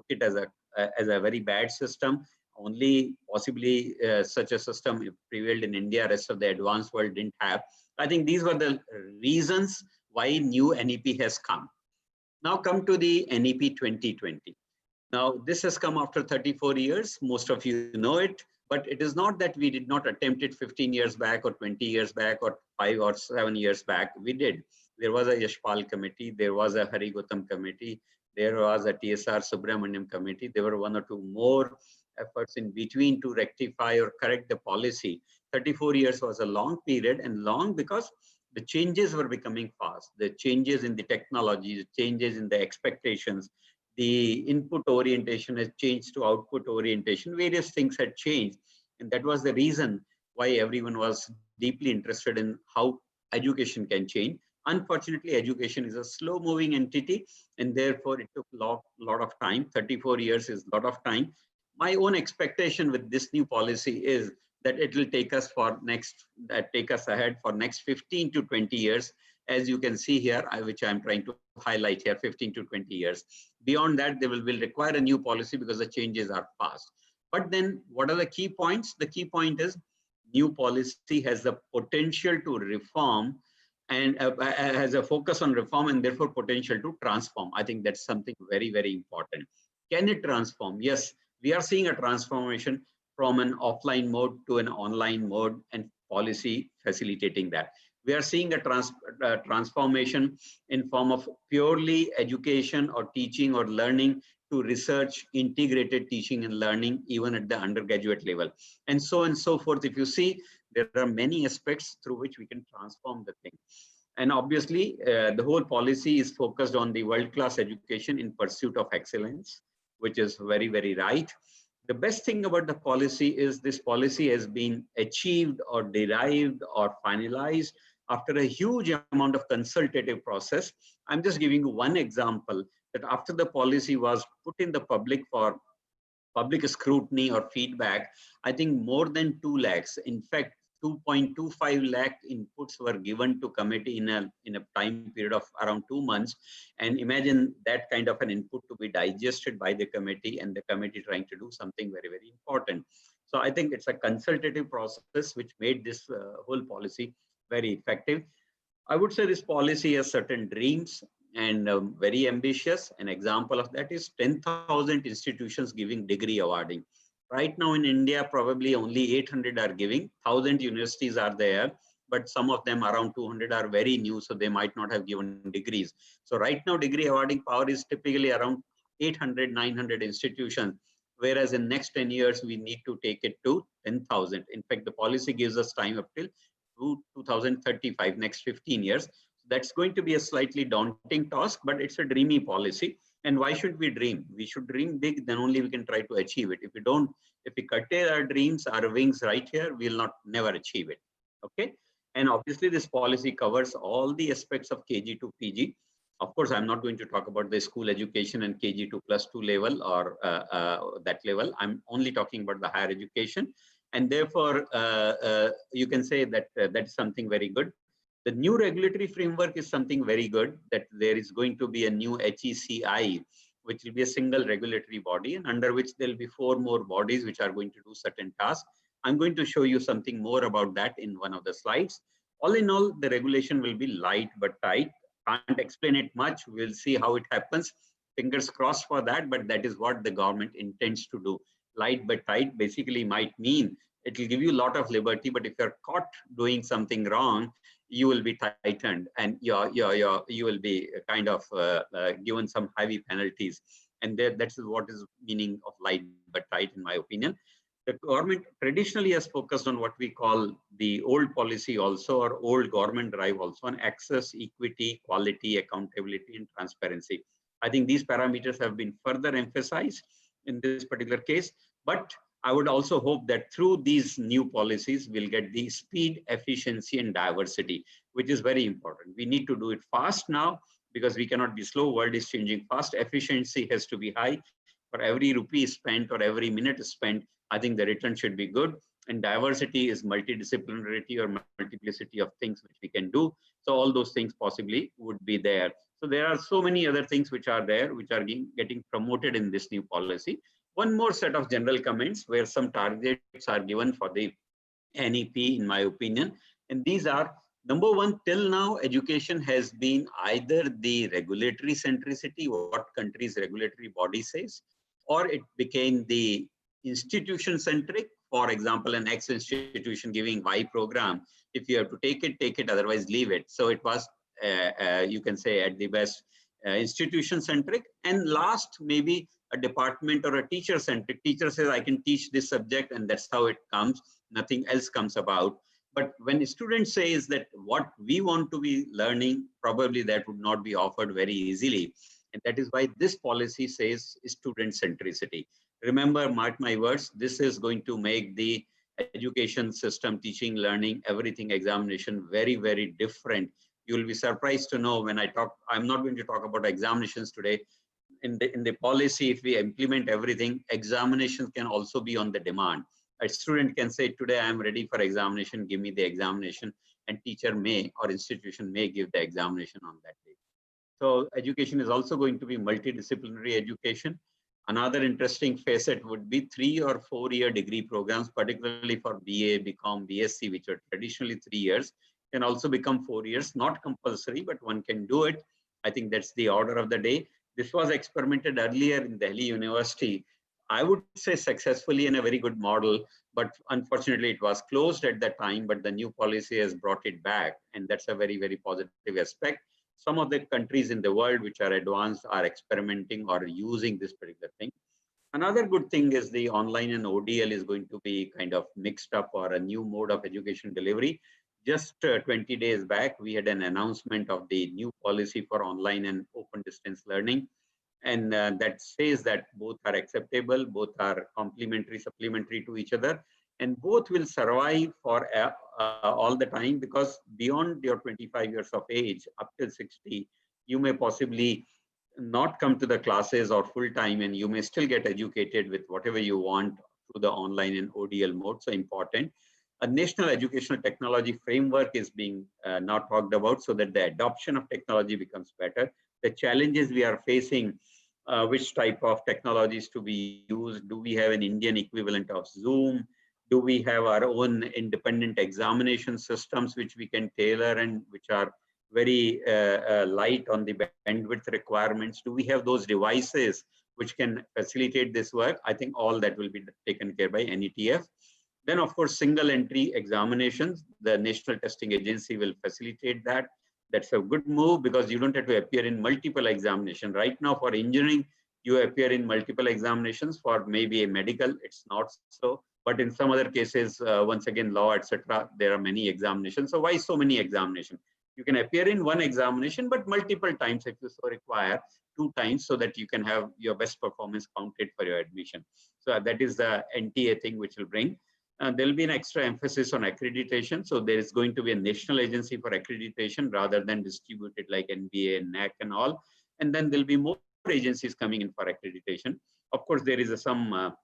it as a very bad system. Only possibly such a system prevailed in India. Rest of the advanced world didn't have. I think these were the reasons why new NEP has come. Now come to the NEP 2020. Now this has come after 34 years. Most of you know it, but it is not that we did not attempt it 15 years back or 20 years back or 5 or 7 years back. We did. There was a Yashpal committee. There was a Hari Gautam committee. There was a TSR Subramaniam committee. There were 1 or 2 more efforts in between to rectify or correct the policy. 34 years was a long period, and long because the changes were becoming fast. The changes in the technology, the changes in the expectations, the input orientation has changed to output orientation. Various things had changed. And that was the reason why everyone was deeply interested in how education can change. Unfortunately, education is a slow moving entity, and therefore it took a lot of time. 34 years is a lot of time. My own expectation with this new policy is that it will take us ahead for next 15 to 20 years, as you can see here, which I'm trying to highlight here, 15 to 20 years. Beyond that, they will require a new policy because the changes are fast. But then what are the key points? The key point is new policy has the potential to reform and has a focus on reform and therefore potential to transform. I think that's something very, very important. Can it transform? Yes, we are seeing a transformation from an offline mode to an online mode and policy facilitating that. We are seeing a transformation in form of purely education or teaching or learning to research, integrated teaching and learning, even at the undergraduate level, and so forth. If you see, there are many aspects through which we can transform the thing. And obviously, the whole policy is focused on the world-class education in pursuit of excellence, which is very, very right. The best thing about the policy is this policy has been achieved or derived or finalized after a huge amount of consultative process. I'm just giving you one example that after the policy was put in the public for public scrutiny or feedback, I think more than 2 lakhs, in fact, 2.25 lakh inputs were given to committee in a time period of around 2 months. And imagine that kind of an input to be digested by the committee and the committee trying to do something very, very important. So I think it's a consultative process which made this whole policy very effective. I would say this policy has certain dreams and very ambitious. An example of that is 10,000 institutions giving degree awarding. Right now in India, probably only 800 are giving. 1,000 universities are there, but some of them, around 200, are very new, so they might not have given degrees. So right now, degree awarding power is typically around 800, 900 institutions, whereas in next 10 years, we need to take it to 10,000. In fact, the policy gives us time up till 2035, next 15 years. That's going to be a slightly daunting task, but it's a dreamy policy. And why should we dream? We should dream big, then only we can try to achieve it. If we don't, if we curtail our dreams, our wings right here, we'll never achieve it. Okay. And obviously this policy covers all the aspects of KG to PG. Of course, I'm not going to talk about the school education and KG to +2 level or that level. I'm only talking about the higher education. And therefore, you can say that that's something very good. The new regulatory framework is something very good, that there is going to be a new HECI, which will be a single regulatory body, and under which there will be 4 more bodies which are going to do certain tasks. I'm going to show you something more about that in one of the slides. All in all, the regulation will be light but tight. Can't explain it much. We'll see how it happens. Fingers crossed for that, but that is what the government intends to do. Light but tight basically might mean it will give you a lot of liberty, but if you're caught doing something wrong, you will be tightened and you will be kind of given some heavy penalties. And that's what is meaning of light but tight, in my opinion. The government traditionally has focused on what we call the old policy also, or old government drive also, on access, equity, quality, accountability, and transparency. I think these parameters have been further emphasized in this particular case, but I would also hope that through these new policies, we'll get the speed, efficiency, and diversity, which is very important. We need to do it fast now because we cannot be slow. World is changing fast. Efficiency has to be high. For every rupee spent or every minute spent, I think the return should be good. And diversity is multidisciplinarity or multiplicity of things which we can do. So all those things possibly would be there. So there are so many other things which are there, which are getting promoted in this new policy. One more set of general comments where some targets are given for the NEP, in my opinion. And these are, number one, till now, education has been either the regulatory centricity, what country's regulatory body says, or it became the institution centric. For example, an X institution giving Y program. If you have to take it, otherwise leave it. So it was, you can say at the best, institution centric. And last, maybe a department or a teacher centric. Teacher says, I can teach this subject, and that's how it comes. Nothing else comes about. But when a student says that what we want to be learning, probably that would not be offered very easily. And that is why this policy says student centricity. Remember, mark my words, this is going to make the education system, teaching, learning, everything, examination, very, very different. You will be surprised to know when I talk, I'm not going to talk about examinations today. In the policy, if we implement everything, examinations can also be on the demand. A student can say, today I am ready for examination, give me the examination, and teacher may or institution may give the examination on that day. So education is also going to be multidisciplinary education. Another interesting facet would be 3 or 4 year degree programs, particularly for BA, BCom, BSc, which are traditionally 3 years, can also become 4 years, not compulsory, but one can do it. I think that's the order of the day. This was experimented earlier in Delhi University. I would say successfully in a very good model, but unfortunately it was closed at that time, but the new policy has brought it back. And that's a very, very positive aspect. Some of the countries in the world which are advanced are experimenting or using this particular thing. Another good thing is the online and ODL is going to be kind of mixed up, or a new mode of education delivery. Just 20 days back, we had an announcement of the new policy for online and open distance learning. And that says that both are acceptable, both are complementary, supplementary to each other, and both will survive for all the time, because beyond your 25 years of age, up till 60, you may possibly not come to the classes or full time, and you may still get educated with whatever you want through the online and ODL mode. So important. A national educational technology framework is being now talked about, so that the adoption of technology becomes better. The challenges we are facing, which type of technologies to be used? Do we have an Indian equivalent of Zoom? Do we have our own independent examination systems which we can tailor and which are very light on the bandwidth requirements? Do we have those devices which can facilitate this work? I think all that will be taken care by NETF. Then, of course, single entry examinations. The National Testing Agency will facilitate that. That's a good move, because you don't have to appear in multiple examinations. Right now, for engineering, you appear in multiple examinations. For maybe a medical, it's not so. But in some other cases, once again, law, etc., there are many examinations. So why so many examinations? You can appear in one examination, but multiple times if you so require, 2 times, so that you can have your best performance counted for your admission. So that is the NTA thing which will bring. There will be an extra emphasis on accreditation. So there is going to be a national agency for accreditation rather than distributed like NBA and NAC and all. And then there'll be more agencies coming in for accreditation. Of course, there is some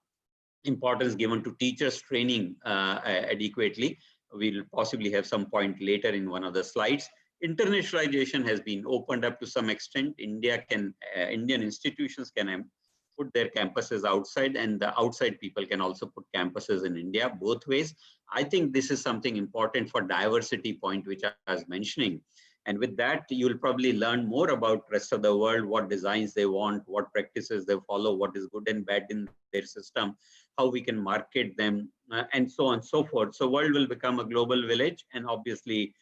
importance given to teachers training adequately. We'll possibly have some point later in one of the slides. Internationalization has been opened up to some extent. Indian institutions can put their campuses outside, and the outside people can also put campuses in India, both ways. I think this is something important for diversity point, which I was mentioning. And with that, you'll probably learn more about rest of the world, what designs they want, what practices they follow, what is good and bad in their system, how we can market them, and so on and so forth. So world will become a global village, and obviously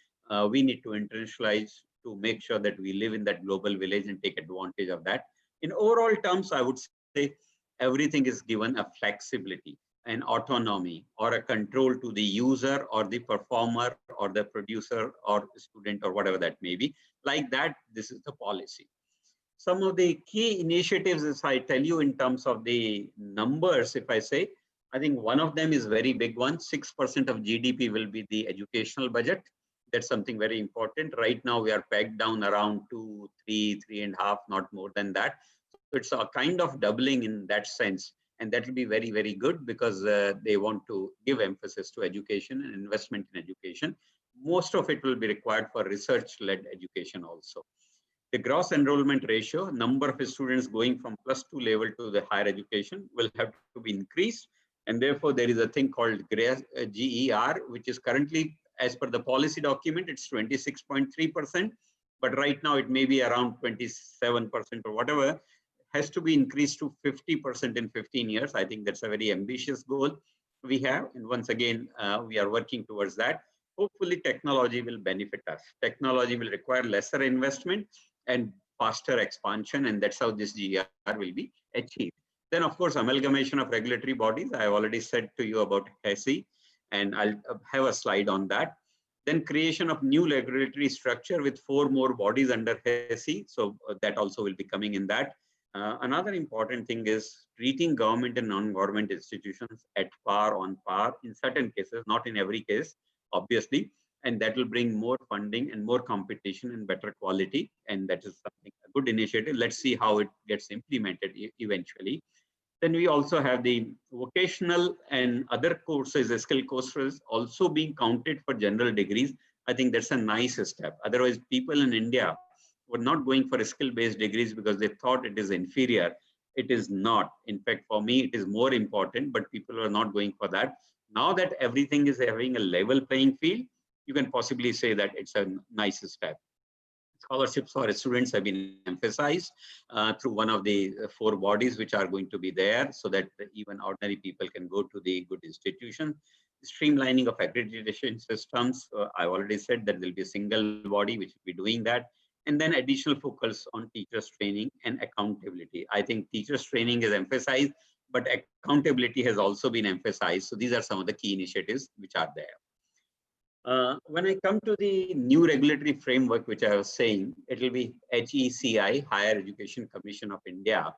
we need to internationalize to make sure that we live in that global village and take advantage of that. In overall terms, I would say everything is given a flexibility, an autonomy, or a control to the user or the performer or the producer or student or whatever that may be. Like that, this is the policy. Some of the key initiatives, if I tell you in terms of the numbers, if I say, I think one of them is very big one. 6% of GDP will be the educational budget. That's something very important. Right now, we are pegged down around 2, 3, 3.5, not more than that. So it's a kind of doubling in that sense. And that will be very, very good, because they want to give emphasis to education and investment in education. Most of it will be required for research-led education also. The gross enrollment ratio, number of students going from +2 level to the higher education, will have to be increased. And therefore, there is a thing called GER, which is currently, as per the policy document, it's 26.3%. But right now, it may be around 27% or whatever, has to be increased to 50% in 15 years. I think that's a very ambitious goal we have. And once again, we are working towards that. Hopefully, technology will benefit us. Technology will require lesser investment and faster expansion, and that's how this GER will be achieved. Then, of course, amalgamation of regulatory bodies. I have already said to you about HECI, and I'll have a slide on that. Then creation of new regulatory structure with 4 more bodies under HECI. So that also will be coming in that. Another important thing is treating government and non-government institutions at par, on par in certain cases, not in every case, obviously. And that will bring more funding and more competition and better quality. And that is something, a good initiative. Let's see how it gets implemented eventually. Then we also have the vocational and other courses, skill courses also being counted for general degrees. I think that's a nice step. Otherwise, people in India were not going for skill-based degrees because they thought it is inferior. It is not. In fact, for me, it is more important, but people are not going for that. Now that everything is having a level playing field, you can possibly say that it's a nice step. Scholarships for students have been emphasized through one of the 4 bodies which are going to be there, so that even ordinary people can go to the good institution. Streamlining of accreditation systems. I already said that there will be a single body which will be doing that. And then additional focus on teachers training and accountability. I think teachers training is emphasized, but accountability has also been emphasized. So these are some of the key initiatives which are there. When I come to the new regulatory framework, which I was saying, it will be HECI, Higher Education Commission of India.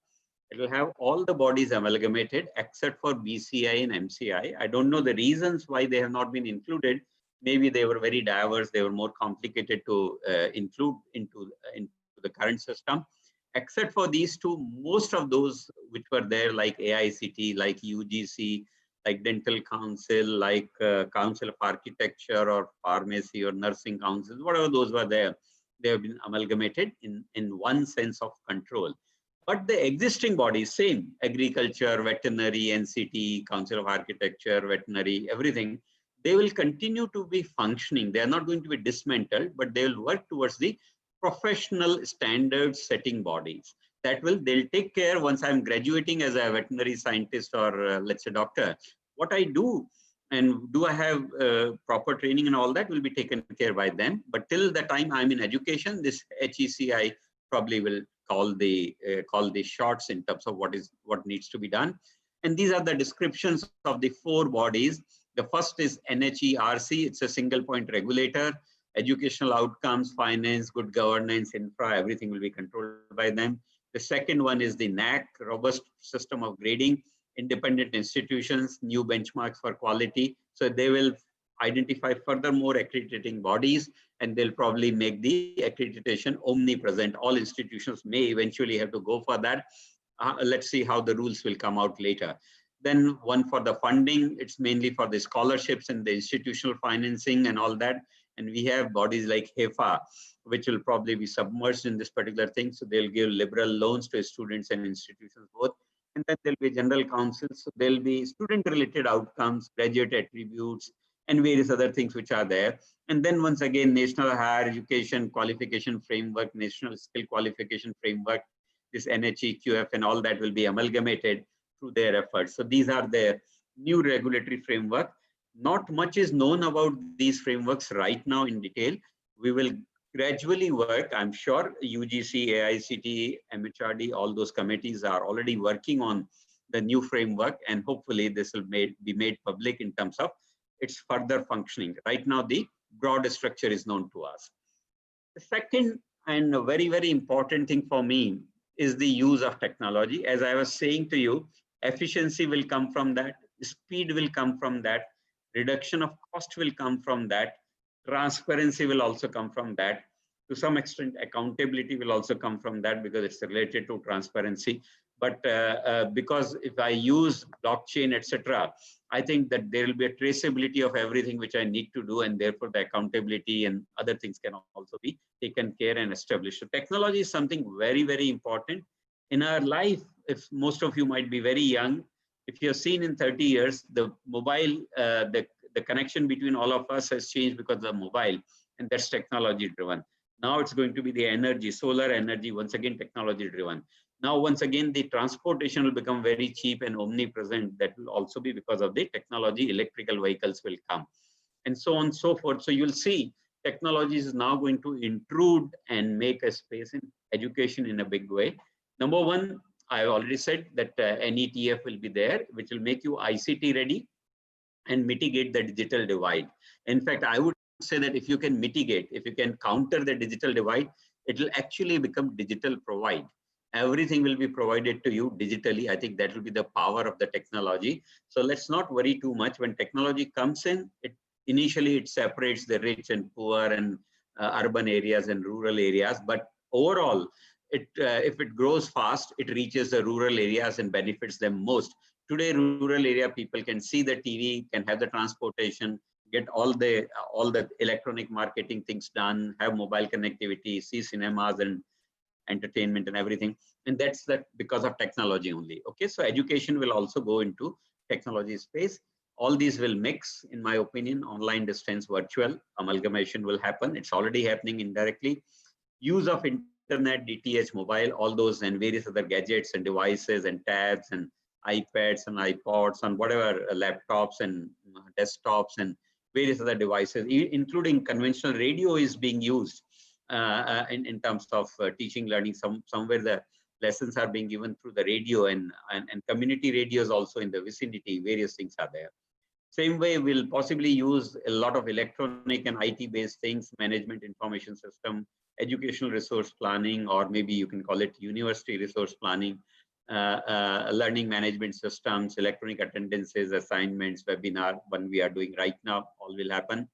It will have all the bodies amalgamated except for BCI and MCI. I don't know the reasons why they have not been included. Maybe they were very diverse. They were more complicated to include into the current system. Except for these 2, most of those which were there, like AICT, like UGC, like Dental Council, like Council of Architecture or Pharmacy or Nursing Council, whatever those were there, they have been amalgamated in one sense of control. But the existing bodies, same, agriculture, veterinary, NCT, Council of Architecture, veterinary, everything, they will continue to be functioning. They are not going to be dismantled, but they will work towards the professional standard setting bodies. They'll take care once I'm graduating as a veterinary scientist or let's say doctor, what I do and do I have proper training and all that will be taken care by them. But till the time I'm in education, this HECI probably will call the shots in terms of what needs to be done. And these are the descriptions of the 4 bodies. The first is NHERC. It's a single point regulator. Educational outcomes, finance, good governance, infra, everything will be controlled by them. The second one is the NAC, robust system of grading, independent institutions, new benchmarks for quality. So they will identify furthermore accrediting bodies, and they'll probably make the accreditation omnipresent. All institutions may eventually have to go for that. Let's see how the rules will come out later. Then one for the funding, it's mainly for the scholarships and the institutional financing and all that. And we have bodies like HEFA, which will probably be submerged in this particular thing. So they'll give liberal loans to students and institutions both. And then there'll be general councils. So there'll be student-related outcomes, graduate attributes, and various other things which are there. And then once again, National Higher Education Qualification Framework, National Skill Qualification Framework, this NHEQF and all that will be amalgamated through their efforts. So these are the new regulatory framework. Not much is known about these frameworks right now in detail. We will gradually work. I'm sure UGC, AICT, MHRD, all those committees are already working on the new framework, and hopefully this will be made public in terms of its further functioning. Right now, the broad structure is known to us. The second and a very, very important thing for me is the use of technology. As I was saying to you, efficiency will come from that, speed will come from that, reduction of cost will come from that, transparency will also come from that. To some extent, accountability will also come from that because it's related to transparency. But because if I use blockchain, etc., I think that there will be a traceability of everything which I need to do, and therefore the accountability and other things can also be taken care and established. So technology is something very, very important in our life. If most of you might be very young, if you have seen in 30 years, the mobile, the connection between all of us has changed because of the mobile, and that's technology driven. Now it's going to be the energy, solar energy, once again, technology driven. Now, once again, the transportation will become very cheap and omnipresent. That will also be because of the technology. Electrical vehicles will come, and so on and so forth. So you'll see technology is now going to intrude and make a space in education in a big way. Number one, I already said that NETF will be there, which will make you ICT ready and mitigate the digital divide. In fact, I would say that if you can mitigate, if you can counter the digital divide, it will actually become digital provide. Everything will be provided to you digitally. I think that will be the power of the technology. So let's not worry too much. When technology comes in, initially it separates the rich and poor and urban areas and rural areas. But overall, if it grows fast, it reaches the rural areas and benefits them most. Today, rural area people can see the TV, can have the transportation, get all the electronic marketing things done, have mobile connectivity, see cinemas and entertainment and everything. And that's because of technology only. Okay, so education will also go into technology space. All these will mix, in my opinion. Online, distance, virtual, amalgamation will happen. It's already happening indirectly. Use of internet, DTH, mobile, all those, and various other gadgets and devices and tabs and iPads and iPods and whatever, laptops and desktops and various other devices, including conventional radio is being used in terms of teaching, learning. Somewhere the lessons are being given through the radio, and community radios also in the vicinity. Various things are there. Same way, we'll possibly use a lot of electronic and IT-based things, management information system, educational resource planning, or maybe you can call it university resource planning, learning management systems, electronic attendances, assignments, webinar, one we are doing right now, all will happen.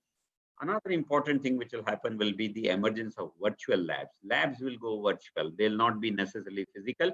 Another important thing which will happen will be the emergence of virtual labs. Labs will go virtual. They'll not be necessarily physical.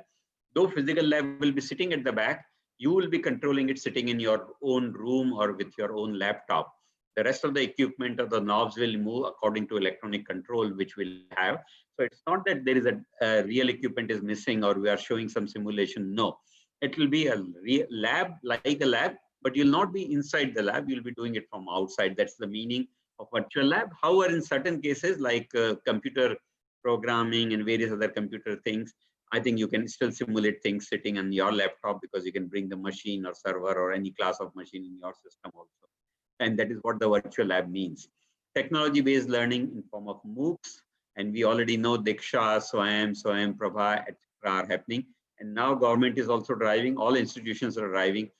Though physical lab will be sitting at the back, you will be controlling it sitting in your own room or with your own laptop. The rest of the equipment or the knobs will move according to electronic control, which we'll have. So it's not that there is a real equipment is missing or we are showing some simulation. No, it will be a real lab, like a lab, but you'll not be inside the lab. You'll be doing it from outside. That's the meaning of virtual lab. However, in certain cases like computer programming and various other computer things, I think you can still simulate things sitting on your laptop because you can bring the machine or server or any class of machine in your system also. And that is what the virtual lab means. Technology-based learning in form of MOOCs, and we already know Diksha, Swayam, Prabha, etc. are happening. And now government is also driving, all institutions are driving,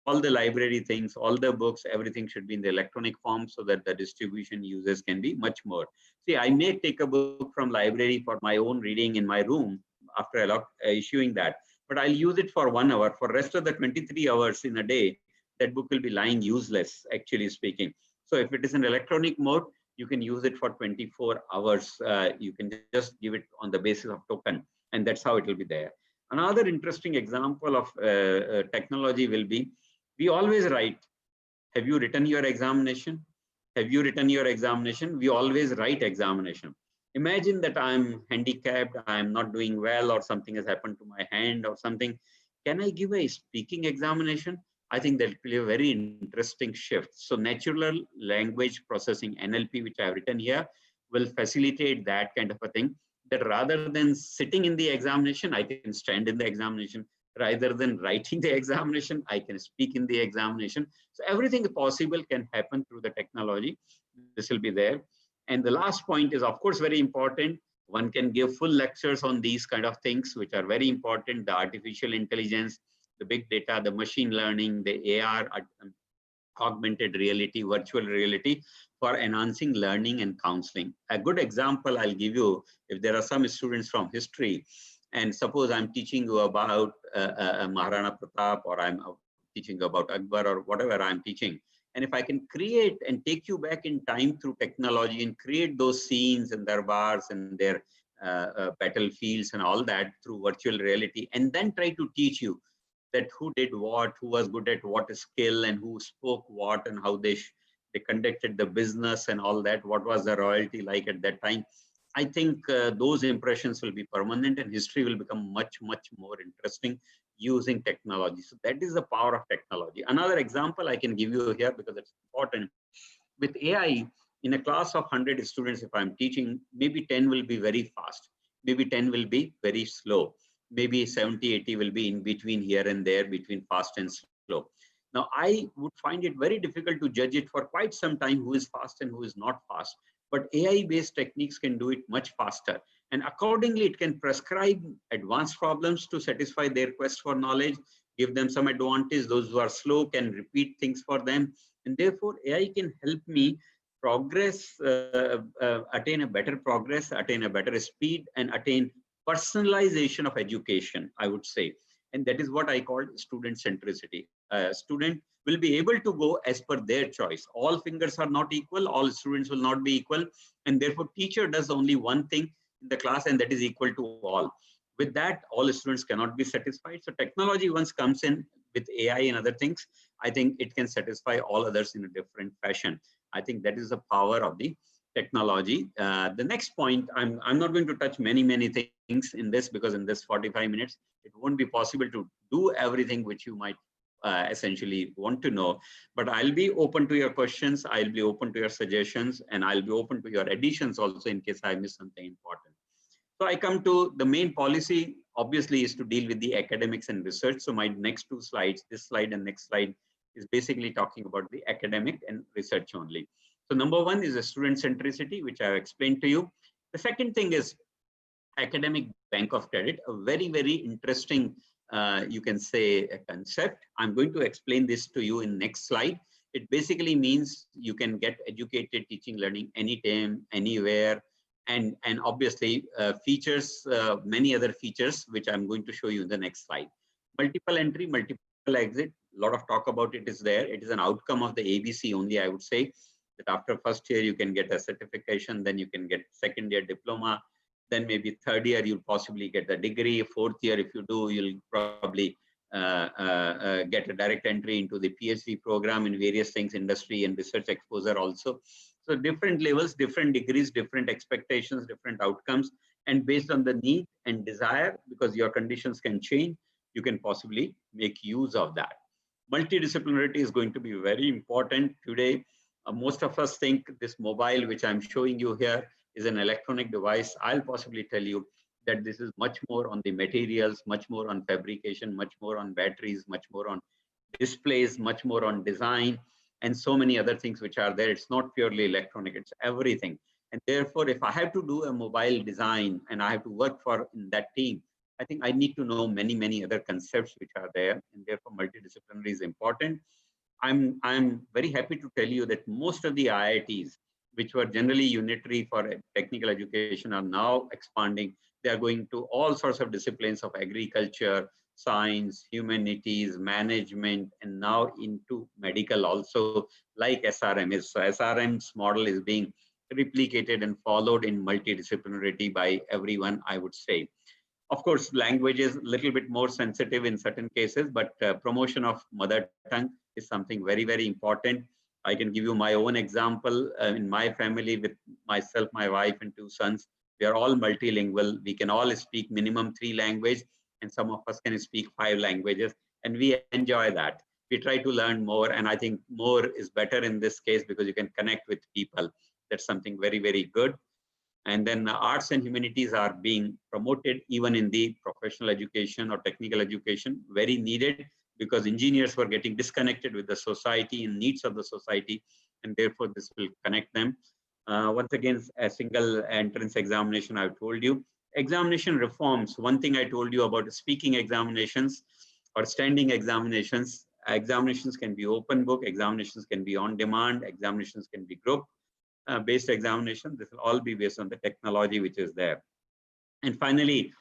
all the library things, all the books, everything should be in the electronic form so that the distribution users can be much more. See, I may take a book from library for my own reading in my room after issuing that, but I'll use it for 1 hour. For rest of the 23 hours in a day, that book will be lying useless, actually speaking. So if it is in electronic mode, you can use it for 24 hours. You can just give it on the basis of token, and that's how it will be there. Another interesting example of technology will be, we always write, have you written your examination? Have you written your examination? We always write examination. Imagine that I'm handicapped, I'm not doing well, or something has happened to my hand or something. Can I give a speaking examination? I think that will be a very interesting shift. So natural language processing, NLP, which I have written here, will facilitate that kind of a thing, that rather than sitting in the examination, I can stand in the examination. Rather than writing the examination, I can speak in the examination. So everything possible can happen through the technology. This will be there. And the last point is, of course, very important. One can give full lectures on these kind of things, which are very important: the artificial intelligence, the big data, the machine learning, the AR, augmented reality, virtual reality, for enhancing learning and counseling. A good example I'll give you, if there are some students from history, and suppose I'm teaching you about Maharana Pratap, or I'm teaching about Akbar, or whatever I'm teaching. And if I can create and take you back in time through technology and create those scenes and darbars and their battlefields and all that through virtual reality, and then try to teach you that who did what, who was good at what skill, and who spoke what, and how they conducted the business and all that, what was the royalty like at that time. I think those impressions will be permanent, and history will become much, much more interesting using technology. So that is the power of technology. Another example I can give you here, because it's important. With AI, in a class of 100 students, if I'm teaching, maybe 10 will be very fast, maybe 10 will be very slow, maybe 70, 80 will be in between here and there, between fast and slow. Now, I would find it very difficult to judge it for quite some time, who is fast and who is not fast. But AI-based techniques can do it much faster. And accordingly, it can prescribe advanced problems to satisfy their quest for knowledge, give them some advantage. Those who are slow can repeat things for them. And therefore, AI can help me progress, attain a better progress, attain a better speed, and attain personalization of education, I would say. And that is what I call student centricity. A student will be able to go as per their choice. All fingers are not equal, all students will not be equal, and therefore teacher does only one thing in the class, and that is equal to all. With that, all students cannot be satisfied. So technology once comes in with AI and other things, I think it can satisfy all others in a different fashion. I think that is the power of the technology. The next point, I'm not going to touch many things in this, because in this 45 minutes, it won't be possible to do everything which you might essentially want to know. But I'll be open to your questions, I'll be open to your suggestions, and I'll be open to your additions also in case I miss something important. So I come to the main policy, obviously, is to deal with the academics and research. So my next two slides, this slide and next slide, is basically talking about the academic and research only. So number one is a student centricity, which I have explained to you. The second thing is academic bank of credit, a very interesting, you can say, a concept. I'm going to explain this to you in next slide. It basically means you can get educated teaching, learning anytime, anywhere, and obviously features, many other features, which I'm going to show you in the next slide. Multiple entry, multiple exit, a lot of talk about it is there. It is an outcome of the ABC only, I would say, that after first year, you can get a certification, then you can get second year diploma, then maybe third year, you'll possibly get the degree. Fourth year, if you do, you'll probably get a direct entry into the PhD program in various things, industry and research exposure also. So different levels, different degrees, different expectations, different outcomes. And based on the need and desire, because your conditions can change, you can possibly make use of that. Multidisciplinarity is going to be very important today. Most of us think this mobile, which I'm showing you here, is an electronic device. I'll possibly tell you that this is much more on the materials, much more on fabrication, much more on batteries, much more on displays, much more on design, and so many other things which are there. It's not purely electronic, it's everything. And therefore, if I have to do a mobile design and I have to work for in that team, I think I need to know many other concepts which are there, and therefore multidisciplinary is important. I'm very happy to tell you that most of the IITs, which were generally unitary for technical education, are now expanding. They are going to all sorts of disciplines of agriculture, science, humanities, management, and now into medical also, like SRM is. So SRM's model is being replicated and followed in multidisciplinarity by everyone, I would say. Of course, language is a little bit more sensitive in certain cases, but promotion of mother tongue is something very important. I can give you my own example. In my family, with myself, my wife, and two sons, we are all multilingual. We can all speak minimum 3 languages, and some of us can speak 5 languages, and we enjoy that. We try to learn more, and I think more is better in this case because you can connect with people. That's something very good. And then arts and humanities are being promoted even in the professional education or technical education, very needed, because engineers were getting disconnected with the society and needs of the society, and therefore this will connect them. Once again, a single entrance examination, I've told you. Examination reforms, one thing I told you about speaking examinations or standing examinations. Examinations can be open book, examinations can be on demand, examinations can be group based examination. This will all be based on the technology which is there. And finally,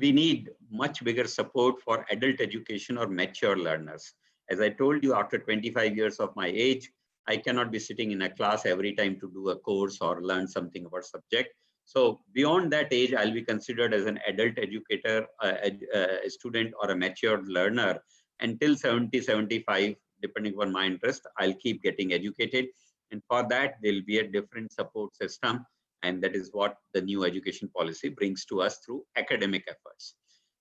we need much bigger support for adult education or mature learners. As I told you, after 25 years of my age, I cannot be sitting in a class every time to do a course or learn something about subject. So beyond that age, I'll be considered as an adult educator, a student, or a matured learner. Until 70, 75, depending on my interest, I'll keep getting educated. And for that, there'll be a different support system. And that is what the new education policy brings to us through academic efforts.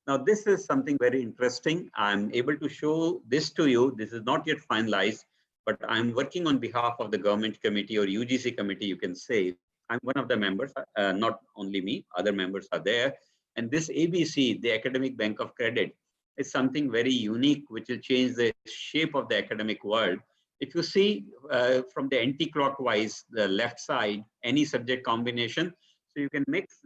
Now, this is something very interesting. I'm able to show this to you. This is not yet finalized, but I'm working on behalf of the government committee or UGC committee, you can say. I'm one of the members, not only me, other members are there. And this ABC, the Academic Bank of Credit, is something very unique, which will change the shape of the academic world. If you see from the anti-clockwise, the left side, any subject combination, so you can mix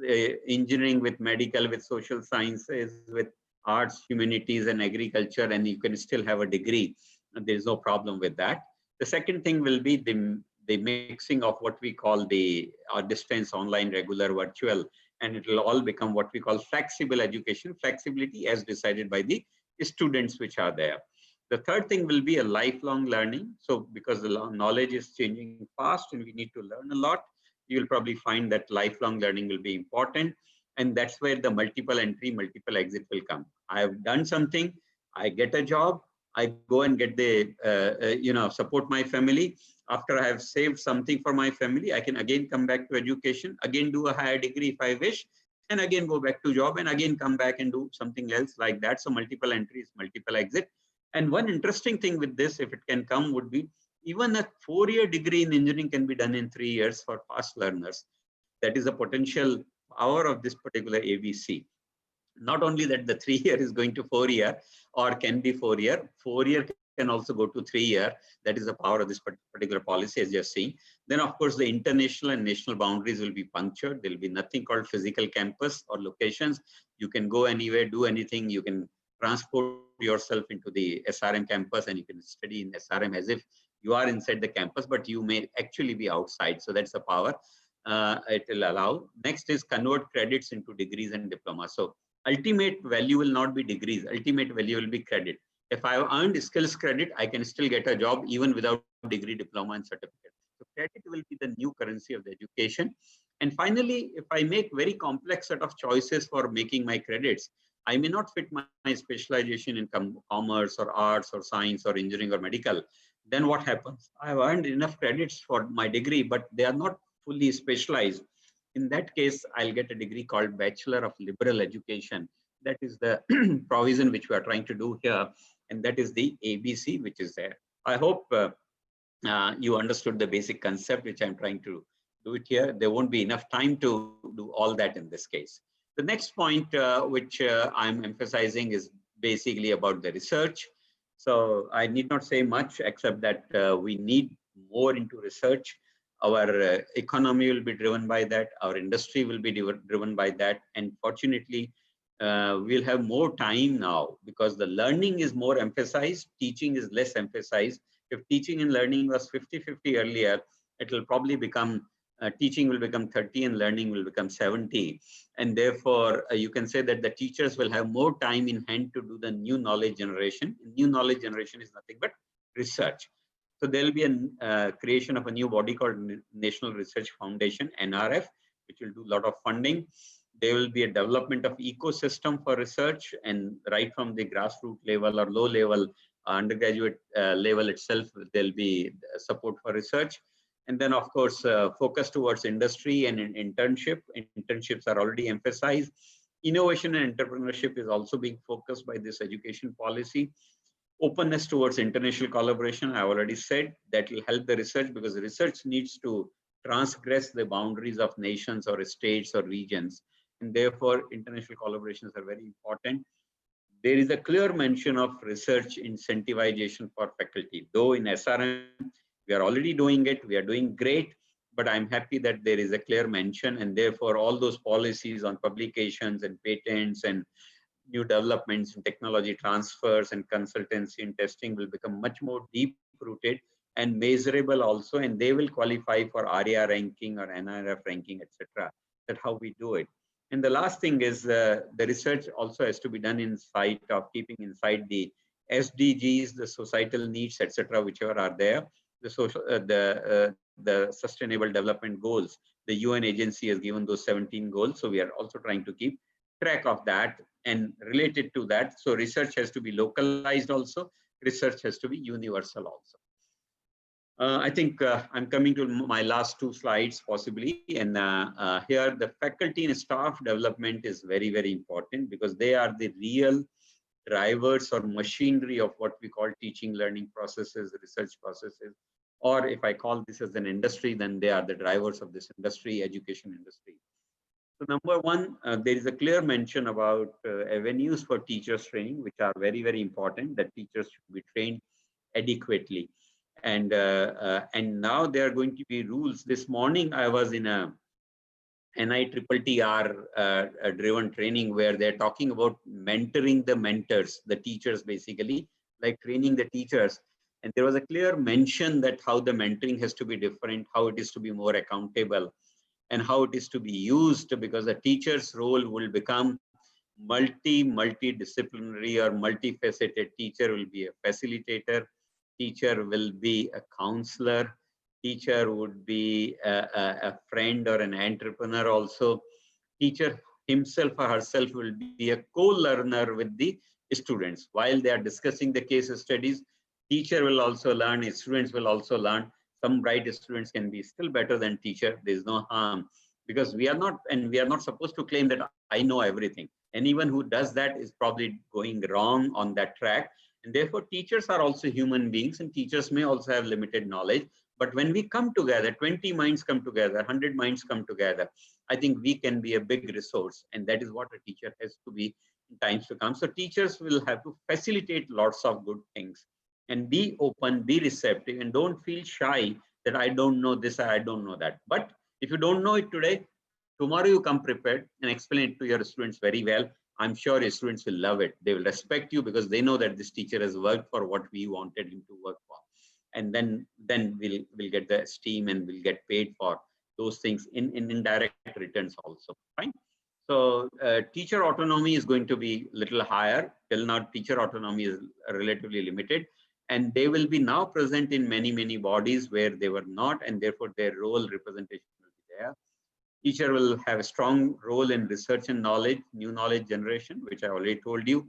engineering with medical, with social sciences, with arts, humanities, and agriculture, and you can still have a degree. And there's no problem with that. The second thing will be the mixing of what we call the distance, online, regular, virtual, and it will all become what we call flexible education, flexibility as decided by the students which are there. The third thing will be a lifelong learning. So because the knowledge is changing fast and we need to learn a lot, you'll probably find that lifelong learning will be important. And that's where the multiple entry, multiple exit will come. I have done something, I get a job, I go and get the, support my family. After I have saved something for my family, I can again come back to education, again do a higher degree if I wish, and again go back to job and again come back and do something else like that. So multiple entries, multiple exit. And one interesting thing with this, if it can come, would be even a 4-year degree in engineering can be done in 3 years for fast learners. That is a potential power of this particular ABC. Not only that the 3-year is going to 4-year or can be 4-year, 4-year can also go to 3-year. That is the power of this particular policy as you're seeing. Then of course the international and national boundaries will be punctured. There will be nothing called physical campus or locations. You can go anywhere, do anything. You can transport yourself into the SRM campus and you can study in SRM as if you are inside the campus, but you may actually be outside. So that's the power it will allow. Next is convert credits into degrees and diplomas. So ultimate value will not be degrees. Ultimate value will be credit. If I have earned skills credit, I can still get a job even without degree, diploma, and certificate. So credit will be the new currency of the education. And finally, if I make very complex set of choices for making my credits, I may not fit my specialization in commerce or arts or science or engineering or medical. Then what happens? I have earned enough credits for my degree, but they are not fully specialized. In that case, I'll get a degree called Bachelor of Liberal Education. That is the provision which we are trying to do here. And that is the ABC which is there. I hope you understood the basic concept which I'm trying to do it here. There won't be enough time to do all that in this case. The next point which I'm emphasizing is basically about the research. So I need not say much except that we need more into research. Our economy will be driven by that. Our industry will be driven by that. And fortunately, we'll have more time now because the learning is more emphasized, teaching is less emphasized. If teaching and learning was 50-50 earlier, it will probably become, teaching will become 30 and learning will become 70. And therefore, you can say that the teachers will have more time in hand to do the new knowledge generation. New knowledge generation is nothing but research. So there will be a creation of a new body called National Research Foundation, NRF, which will do a lot of funding. There will be a development of ecosystem for research, and right from the grassroots level or low level, undergraduate level itself, there'll be support for research. And then of course, focus towards industry and internship. Internships are already emphasized. Innovation and entrepreneurship is also being focused by this education policy. Openness towards international collaboration, I already said, that will help the research because the research needs to transgress the boundaries of nations or states or regions. And therefore, international collaborations are very important. There is a clear mention of research incentivization for faculty. Though in SRM, we are already doing it, we are doing great, but I'm happy that there is a clear mention, and therefore all those policies on publications and patents and new developments in technology transfers and consultancy and testing will become much more deep-rooted and measurable also, and they will qualify for RAR ranking or NRF ranking, etc. That's how we do it. And the last thing is the research also has to be done in sight of keeping inside the SDGs, the societal needs, etc., whichever are there, the social, the sustainable development goals. The UN agency has given those 17 goals. So we are also trying to keep track of that and related to that. So research has to be localized also. Research has to be universal also. I think I'm coming to my last two slides possibly. And here the faculty and staff development is very, very important because they are the real drivers or machinery of what we call teaching learning processes, research processes, or if I call this as an industry, then they are the drivers of this industry, education industry. So number one, there is a clear mention about avenues for teachers training, which are very, very important, that teachers should be trained adequately. And now there are going to be rules. This morning I was in a NITTR driven training where they're talking about mentoring the mentors, the teachers basically, like training the teachers. And there was a clear mention that how the mentoring has to be different, how it is to be more accountable, and how it is to be used, because a teacher's role will become multidisciplinary or multifaceted. Teacher will be a facilitator, teacher will be a counselor, teacher would be a friend or an entrepreneur also. Teacher himself or herself will be a co-learner with the students. While they are discussing the case studies, teacher will also learn, students will also learn. Some bright students can be still better than teacher. There is no harm, because we are not, and we are not supposed to claim that I know everything. Anyone who does that is probably going wrong on that track. And therefore, teachers are also human beings, and teachers may also have limited knowledge. But when we come together, 20 minds come together, 100 minds come together, I think we can be a big resource. And that is what a teacher has to be in times to come. So teachers will have to facilitate lots of good things and be open, be receptive, and don't feel shy that I don't know this, I don't know that. But if you don't know it today, tomorrow you come prepared and explain it to your students very well. I'm sure your students will love it. They will respect you because they know that this teacher has worked for what we wanted him to work for. And then we'll get the esteem and we'll get paid for those things in indirect returns also. Fine. So teacher autonomy is going to be little higher. Till now, teacher autonomy is relatively limited. And they will be now present in many bodies where they were not, and therefore their role representation will be there. Teacher will have a strong role in research and knowledge, new knowledge generation, which I already told you.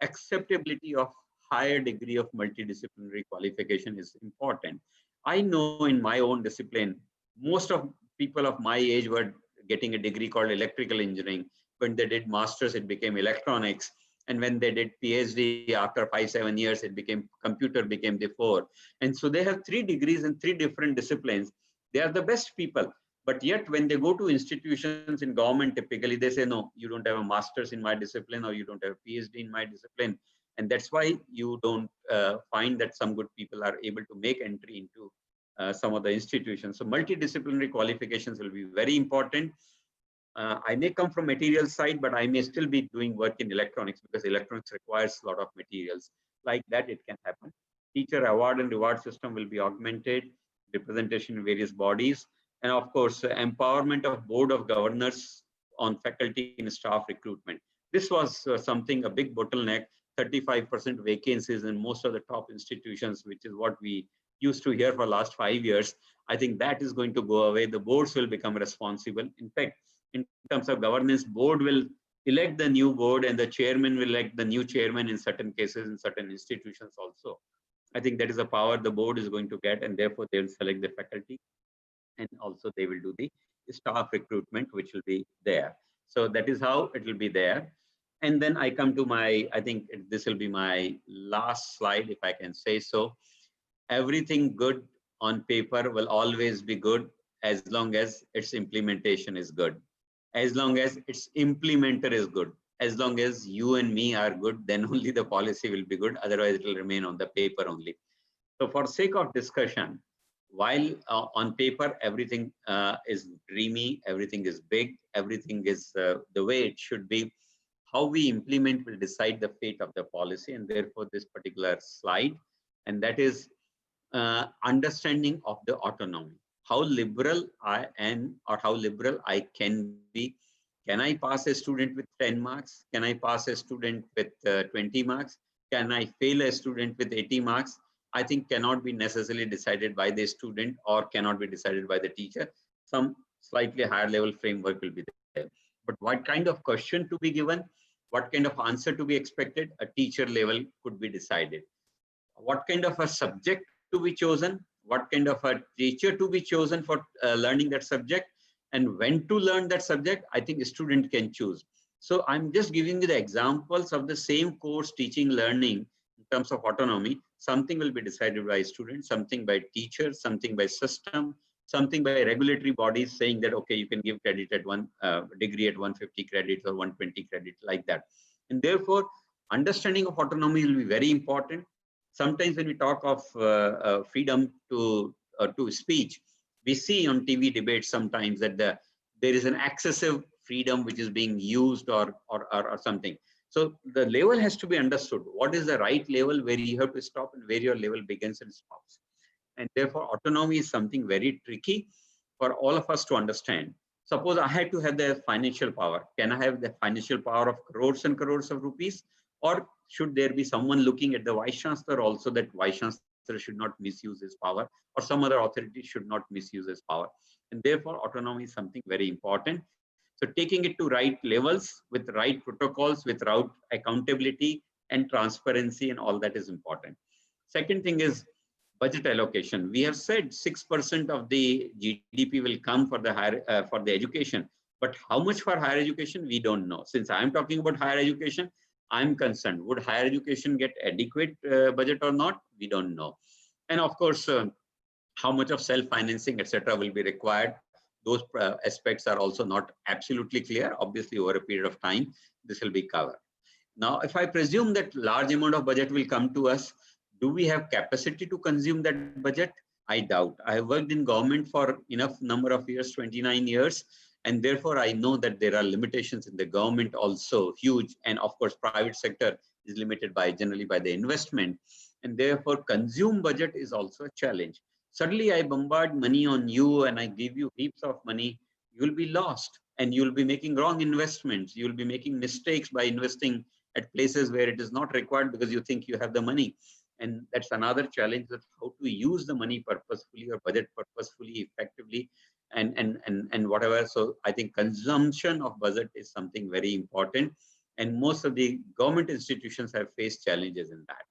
Acceptability of higher degree of multidisciplinary qualification is important. I know in my own discipline, most of people of my age were getting a degree called electrical engineering. When they did masters, it became electronics. And when they did PhD, after 5-7 years, it became computer became the 4. And so they have 3 degrees in 3 different disciplines. They are the best people. But yet when they go to institutions in government, typically they say, no, you don't have a master's in my discipline, or you don't have a PhD in my discipline. And that's why you don't find that some good people are able to make entry into some of the institutions. So multidisciplinary qualifications will be very important. I may come from material side, but I may still be doing work in electronics because electronics requires a lot of materials. Like that, it can happen. Teacher award and reward system will be augmented, representation in various bodies, and of course, empowerment of board of governors on faculty and staff recruitment. This was something, a big bottleneck, 35% vacancies in most of the top institutions, which is what we used to hear for last 5 years. I think that is going to go away. The boards will become responsible. In fact, in terms of governance, board will elect the new board and the chairman will elect the new chairman in certain cases, in certain institutions also. I think that is a power the board is going to get, and therefore they will select the faculty, and also they will do the staff recruitment, which will be there. So that is how it will be there. And then I come to my, I think this will be my last slide, if I can say so. Everything good on paper will always be good as long as its implementation is good. As long as its implementer is good, as long as you and me are good, then only the policy will be good. Otherwise, it will remain on the paper only. So for sake of discussion, while on paper, everything is dreamy, everything is big, everything is the way it should be, how we implement will decide the fate of the policy. And therefore, this particular slide, and that is understanding of the autonomy. How liberal I am, or how liberal I can be. Can I pass a student with 10 marks? Can I pass a student with 20 marks? Can I fail a student with 80 marks? I think cannot be necessarily decided by the student or cannot be decided by the teacher. Some slightly higher level framework will be there. But what kind of question to be given, what kind of answer to be expected, a teacher level could be decided. What kind of a subject to be chosen, what kind of a teacher to be chosen for learning that subject, and when to learn that subject, I think a student can choose. So I'm just giving you the examples of the same course teaching learning in terms of autonomy. Something will be decided by students, something by teachers, something by system, something by regulatory bodies saying that, okay, you can give credit at one degree at 150 credits or 120 credits like that. And therefore, understanding of autonomy will be very important. Sometimes when we talk of freedom to speech, we see on TV debates sometimes that there is an excessive freedom which is being used or something. So the level has to be understood. What is the right level where you have to stop and where your level begins and stops? And therefore, autonomy is something very tricky for all of us to understand. Suppose I had to have the financial power. Can I have the financial power of crores and crores of rupees? Or should there be someone looking at the vice chancellor also, that vice chancellor should not misuse his power, or some other authority should not misuse his power? And therefore, autonomy is something very important. So taking it to right levels with right protocols, with right accountability and transparency and all that is important. Second thing is budget allocation. We have said 6% of the GDP will come for the for the education, but how much for higher education we don't know. Since I'm talking about higher education, I'm concerned, would higher education get adequate budget or not? We don't know. And of course, how much of self-financing, etc., will be required. Those aspects are also not absolutely clear. Obviously, over a period of time, this will be covered. Now, if I presume that large amount of budget will come to us, do we have capacity to consume that budget? I doubt. I have worked in government for enough number of years, 29 years, and therefore I know that there are limitations in the government also huge. And of course, private sector is limited by generally by the investment. And therefore, consume budget is also a challenge. Suddenly, I bombard money on you and I give you heaps of money, you will be lost and you will be making wrong investments. You will be making mistakes by investing at places where it is not required because you think you have the money. And that's another challenge, that how to use the money purposefully or budget purposefully, effectively, and whatever. So I think consumption of budget is something very important. And most of the government institutions have faced challenges in that.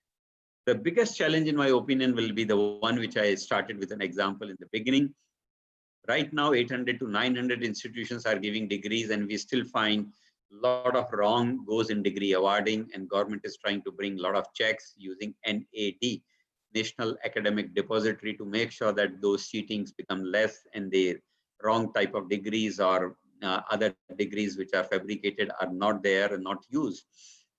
The biggest challenge, in my opinion, will be the one which I started with an example in the beginning. Right now, 800 to 900 institutions are giving degrees, and we still find a lot of wrong goes in degree awarding, and government is trying to bring a lot of checks using NAD, National Academic Depository, to make sure that those cheatings become less and the wrong type of degrees or other degrees which are fabricated are not there and not used.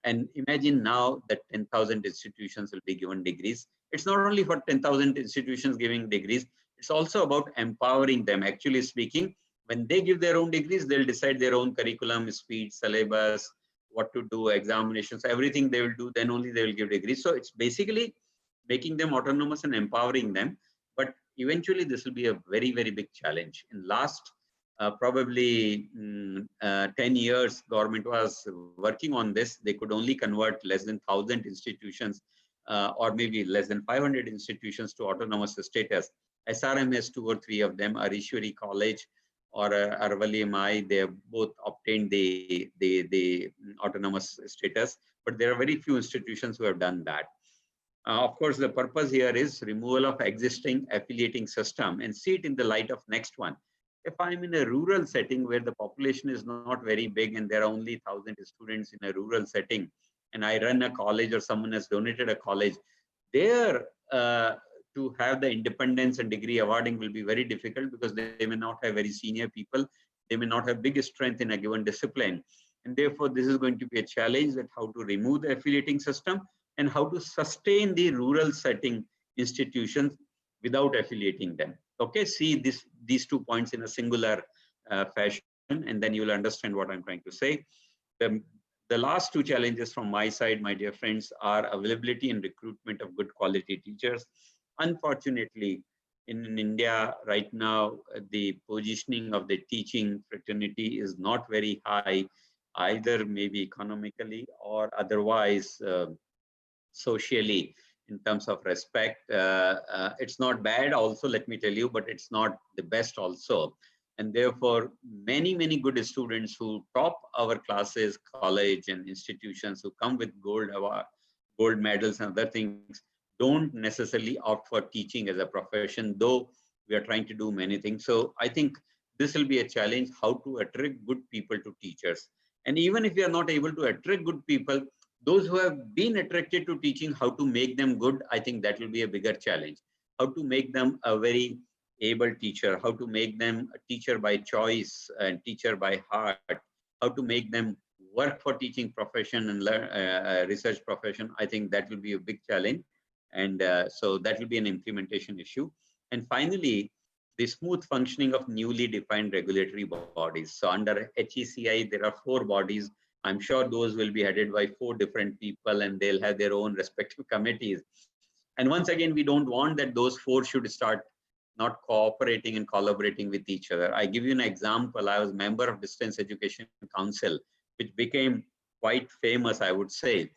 And imagine now that 10,000 institutions will be given degrees. It's not only for 10,000 institutions giving degrees, it's also about empowering them. Actually speaking, when they give their own degrees, they'll decide their own curriculum, speed, syllabus, what to do, examinations, everything they will do, then only they will give degrees. So it's basically making them autonomous and empowering them. But eventually this will be a very, very big challenge. In last probably 10 years, government was working on this. They could only convert less than 1,000 institutions or maybe less than 500 institutions to autonomous status. SRM has 2 or 3 of them, Arishwari College or Arvali MI, they have both obtained the autonomous status, but there are very few institutions who have done that. Of course, the purpose here is removal of existing affiliating system and see it in the light of next one. If I'm in a rural setting where the population is not very big and there are only 1,000 students in a rural setting, and I run a college or someone has donated a college, there to have the independence and degree awarding will be very difficult because they may not have very senior people. They may not have big strength in a given discipline. And therefore, this is going to be a challenge, that how to remove the affiliating system and how to sustain the rural setting institutions without affiliating them. Okay, see these 2 points in a singular fashion, and then you will understand what I'm trying to say. The last 2 challenges from my side, my dear friends, are availability and recruitment of good quality teachers. Unfortunately, in India right now, the positioning of the teaching fraternity is not very high, either maybe economically or otherwise socially in terms of respect. It's not bad also, let me tell you, but it's not the best also. And therefore, many good students who top our classes, college and institutions, who come with gold medals and other things, don't necessarily opt for teaching as a profession, though we are trying to do many things. So I think this will be a challenge, how to attract good people to teachers. And even if we are not able to attract good people, those who have been attracted to teaching, how to make them good, I think that will be a bigger challenge. How to make them a very able teacher, how to make them a teacher by choice and teacher by heart, how to make them work for teaching profession and learn research profession. I think that will be a big challenge. And so that will be an implementation issue. And finally, the smooth functioning of newly defined regulatory bodies. So under HECI, there are 4 bodies. I'm sure those will be headed by 4 different people and they'll have their own respective committees. And once again, we don't want that those 4 should start not cooperating and collaborating with each other. I give you an example. I was member of Distance Education Council, which became quite famous, I would say.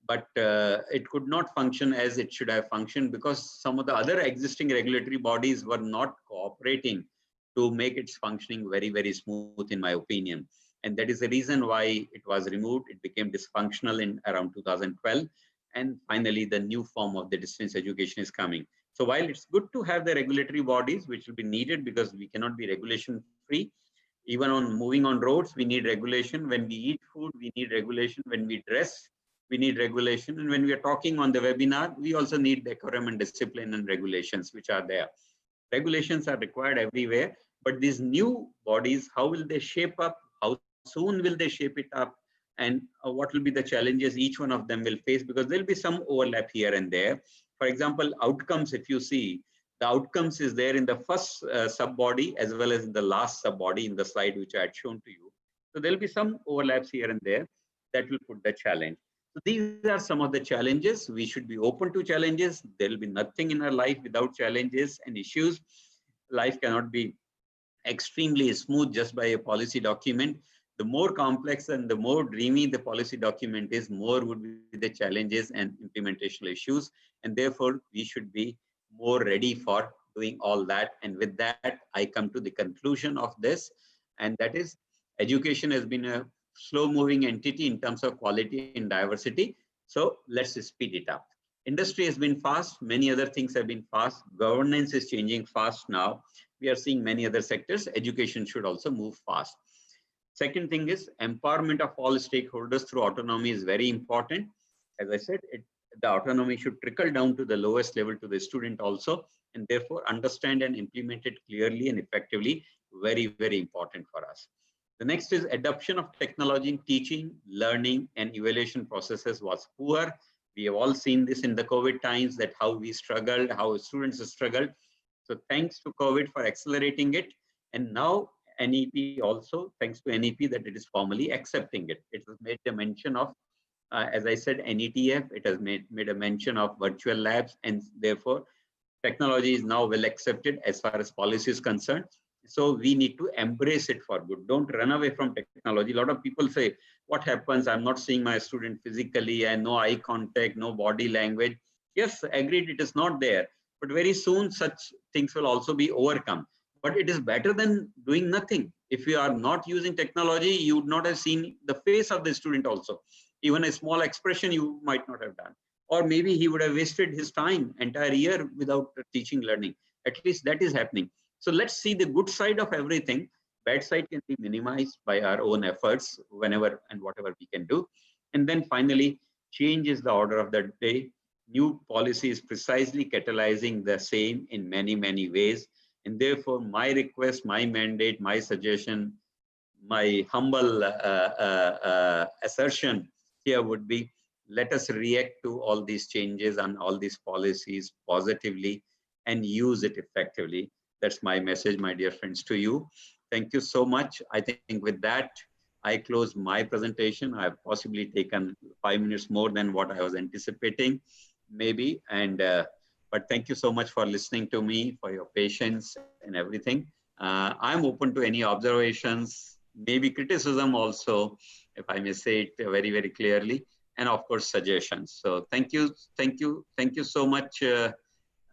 But it could not function as it should have functioned because some of the other existing regulatory bodies were not cooperating to make its functioning very smooth, in my opinion. And that is the reason why it was removed. It became dysfunctional in around 2012. And finally, the new form of the distance education is coming. So while it's good to have the regulatory bodies, which will be needed because we cannot be regulation free, even on moving on roads, we need regulation. When we eat food, we need regulation. When we dress, we need regulation. And when we are talking on the webinar, we also need decorum and discipline and regulations, which are there. Regulations are required everywhere, but these new bodies, how will they shape up? How soon will they shape it up? And what will be the challenges each one of them will face? Because there'll be some overlap here and there. For example, outcomes, if you see, the outcomes is there in the first sub-body as well as in the last sub-body in the slide which I had shown to you. So there'll be some overlaps here and there that will put the challenge. So these are some of the challenges. We should be open to challenges. There will be nothing in our life without challenges and issues. Life cannot be extremely smooth just by a policy document. The more complex and the more dreamy the policy document is, more would be the challenges and implementational issues. And therefore, we should be more ready for doing all that. And with that, I come to the conclusion of this. And that is, education has been a slow-moving entity in terms of quality and diversity. So let's speed it up. Industry has been fast. Many other things have been fast. Governance is changing fast now. We are seeing many other sectors. Education should also move fast. Second thing is empowerment of all stakeholders through autonomy is very important. As I said, the autonomy should trickle down to the lowest level to the student also, and therefore understand and implement it clearly and effectively. Very important for us. The next is adoption of technology in teaching, learning, and evaluation processes was poor. We have all seen this in the COVID times, that how we struggled, how students struggled. So thanks to COVID for accelerating it. And now NEP also, thanks to NEP, that it is formally accepting it. It has made a mention of, as I said, NETF, it has made a mention of virtual labs, and therefore technology is now well accepted as far as policy is concerned. So we need to embrace it for good. Don't run away from technology. A lot of people say, what happens? I'm not seeing my student physically and no eye contact, no body language. Yes, agreed, it is not there. But very soon such things will also be overcome. But it is better than doing nothing. If you are not using technology, you would not have seen the face of the student also. Even a small expression you might not have done. Or maybe he would have wasted his time, entire year without teaching, learning. At least that is happening. So let's see the good side of everything. Bad side can be minimized by our own efforts whenever and whatever we can do. And then finally, change is the order of the day. New policy is precisely catalyzing the same in many ways. And therefore, my request, my mandate, my suggestion, my humble assertion here would be, let us react to all these changes and all these policies positively and use it effectively. That's my message, my dear friends, to you. Thank you so much. I think with that, I close my presentation. I've possibly taken 5 minutes more than what I was anticipating, maybe. But thank you so much for listening to me, for your patience and everything. I'm open to any observations, maybe criticism also, if I may say it very clearly, and of course, suggestions. So thank you so much,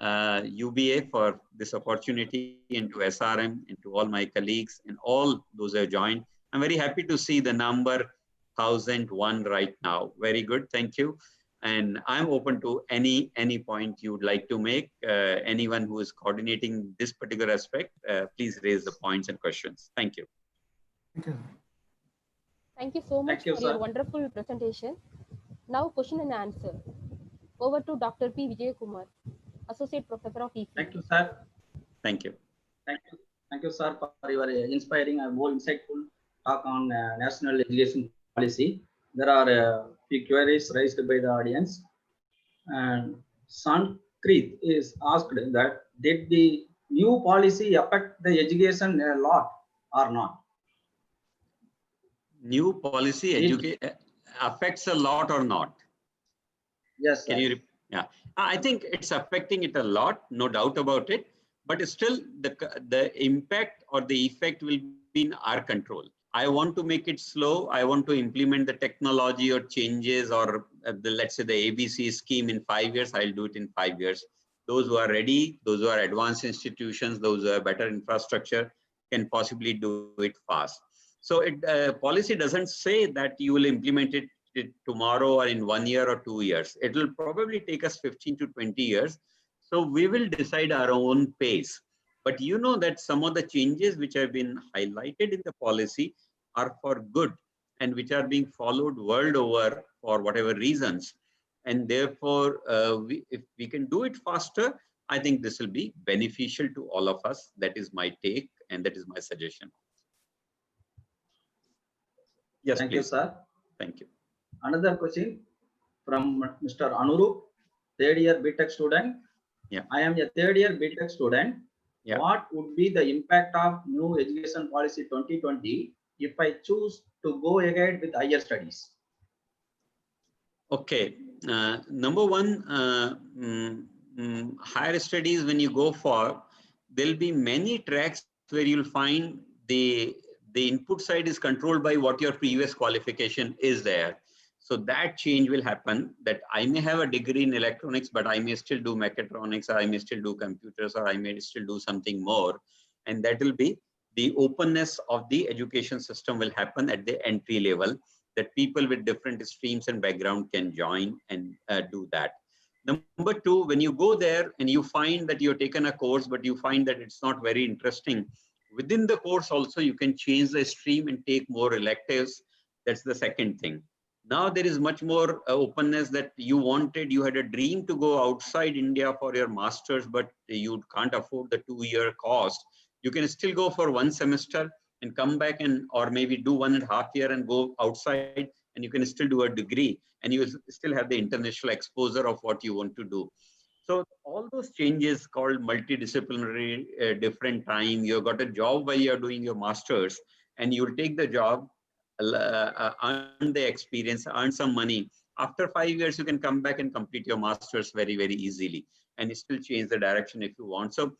UBA for this opportunity, and to SRM, and to all my colleagues and all those who have joined. I'm very happy to see the number 1001 right now. Very good, thank you. And I'm open to any point you would like to make. Anyone who is coordinating this particular aspect, please raise the points and questions. Thank you. Thank you. Thank you so much for your wonderful presentation. Now, question and answer. Over to Dr. P. Vijay Kumar, Associate Professor of ECE. Thank you, sir. Thank you. Thank you, sir, for your inspiring and more insightful talk on national education policy. There are few queries raised by the audience. And Sankrit is asked that did the new policy affect the education a lot or not? New policy affects a lot or not? Yes, sir. Can you? Yeah, I think it's affecting it a lot, no doubt about it. But still, the impact or the effect will be in our control. I want to make it slow. I want to implement the technology or changes or let's say the ABC scheme in 5 years. I'll do it in 5 years. Those who are ready, those who are advanced institutions, those who have better infrastructure can possibly do it fast. So policy doesn't say that you will implement it tomorrow or in 1 year or 2 years. It will probably take us 15 to 20 years. So we will decide our own pace. But you know that some of the changes which have been highlighted in the policy are for good and which are being followed world over for whatever reasons. And therefore, if we can do it faster, I think this will be beneficial to all of us. That is my take and that is my suggestion. Yes, Thank please. you, sir. Thank you. Another question from Mr. Anurup, third year BTech student. Yeah. I am a third year BTech student. Yeah. What would be the impact of new education policy 2020 if I choose to go ahead with higher studies? Okay. Number one, higher studies, when you go for, there'll be many tracks where you'll find the input side is controlled by what your previous qualification is there. So that change will happen, that I may have a degree in electronics, but I may still do mechatronics, or I may still do computers, or I may still do something more. And that will be the openness of the education system will happen at the entry level, that people with different streams and background can join and do that. Number two, when you go there and you find that you've taken a course, but you find that it's not very interesting, within the course also you can change the stream and take more electives. That's the second thing. Now there is much more openness that you had a dream to go outside India for your master's, but you can't afford the 2-year cost. You can still go for 1 semester and come back or maybe do 1.5 years and go outside, and you can still do a degree and you will still have the international exposure of what you want to do. So all those changes called multidisciplinary, different time, you've got a job while you're doing your master's and you'll take the job, earn the experience, earn some money. After 5 years, you can come back and complete your master's very, very easily and still change the direction if you want. So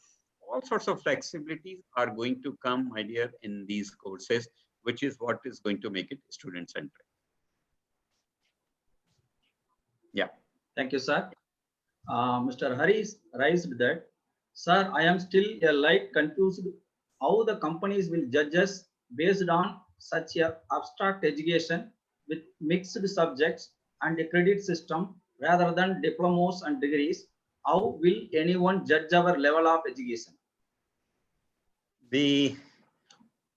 all sorts of flexibilities are going to come, my dear, in these courses, which is what is going to make it student-centric. Yeah. Thank you, sir. Mr. Harris raised that, sir, I am still a light confused how the companies will judge us based on such a abstract education with mixed subjects and a credit system rather than diplomas and degrees. How will anyone judge our level of education? The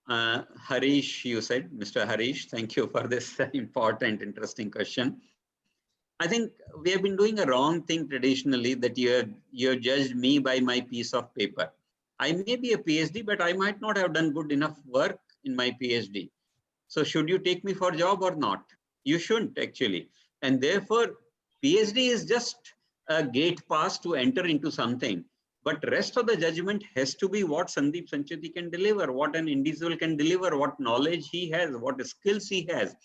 Harish, you said, Mr. Harish, thank you for this important, interesting question. I think we have been doing a wrong thing traditionally, that you judged me by my piece of paper. I may be a PhD, but I might not have done good enough work in my PhD. So should you take me for a job or not? You shouldn't actually. And therefore, PhD is just a gate pass to enter into something. But rest of the judgment has to be what Sandeep Sancheti can deliver, what an individual can deliver, what knowledge he has, what skills he has.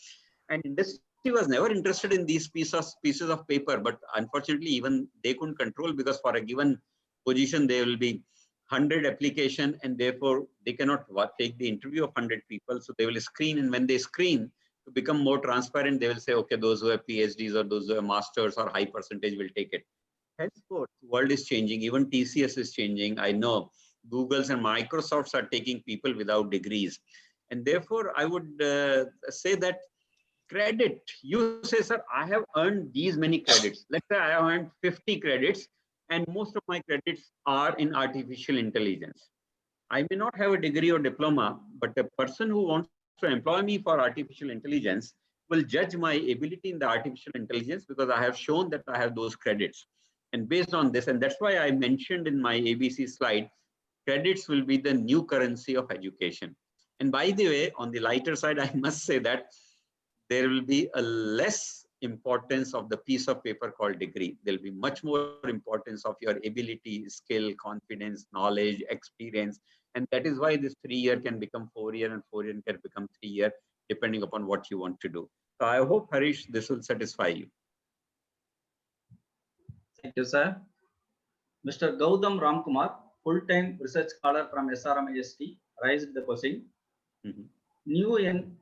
And industry was never interested in these pieces of paper, but unfortunately, even they couldn't control, because for a given position, there will be 100 application, and therefore they cannot take the interview of 100 people. So they will screen, and when they screen, to become more transparent, they will say, okay, those who have PhDs or those who have masters or high percentage will take it. henceforth, world is changing. Even TCS is changing. I know Google's and Microsoft's are taking people without degrees. And therefore, I would say that credit, you say, sir, I have earned these many credits. Let's say I have earned 50 credits and most of my credits are in artificial intelligence. I may not have a degree or diploma, but the person who wants to employ me for artificial intelligence will judge my ability in the artificial intelligence because I have shown that I have those credits. And based on this, and that's why I mentioned in my ABC slide, credits will be the new currency of education. And by the way, on the lighter side, I must say that there will be a less importance of the piece of paper called degree. There will be much more importance of your ability, skill, confidence, knowledge, experience. And that is why this 3-year can become 4-year and 4-year can become 3-year, depending upon what you want to do. So I hope, Harish, this will satisfy you. Thank you, sir. Mr. Gautam Ramkumar, full-time research scholar from SRMIST, raised the question. New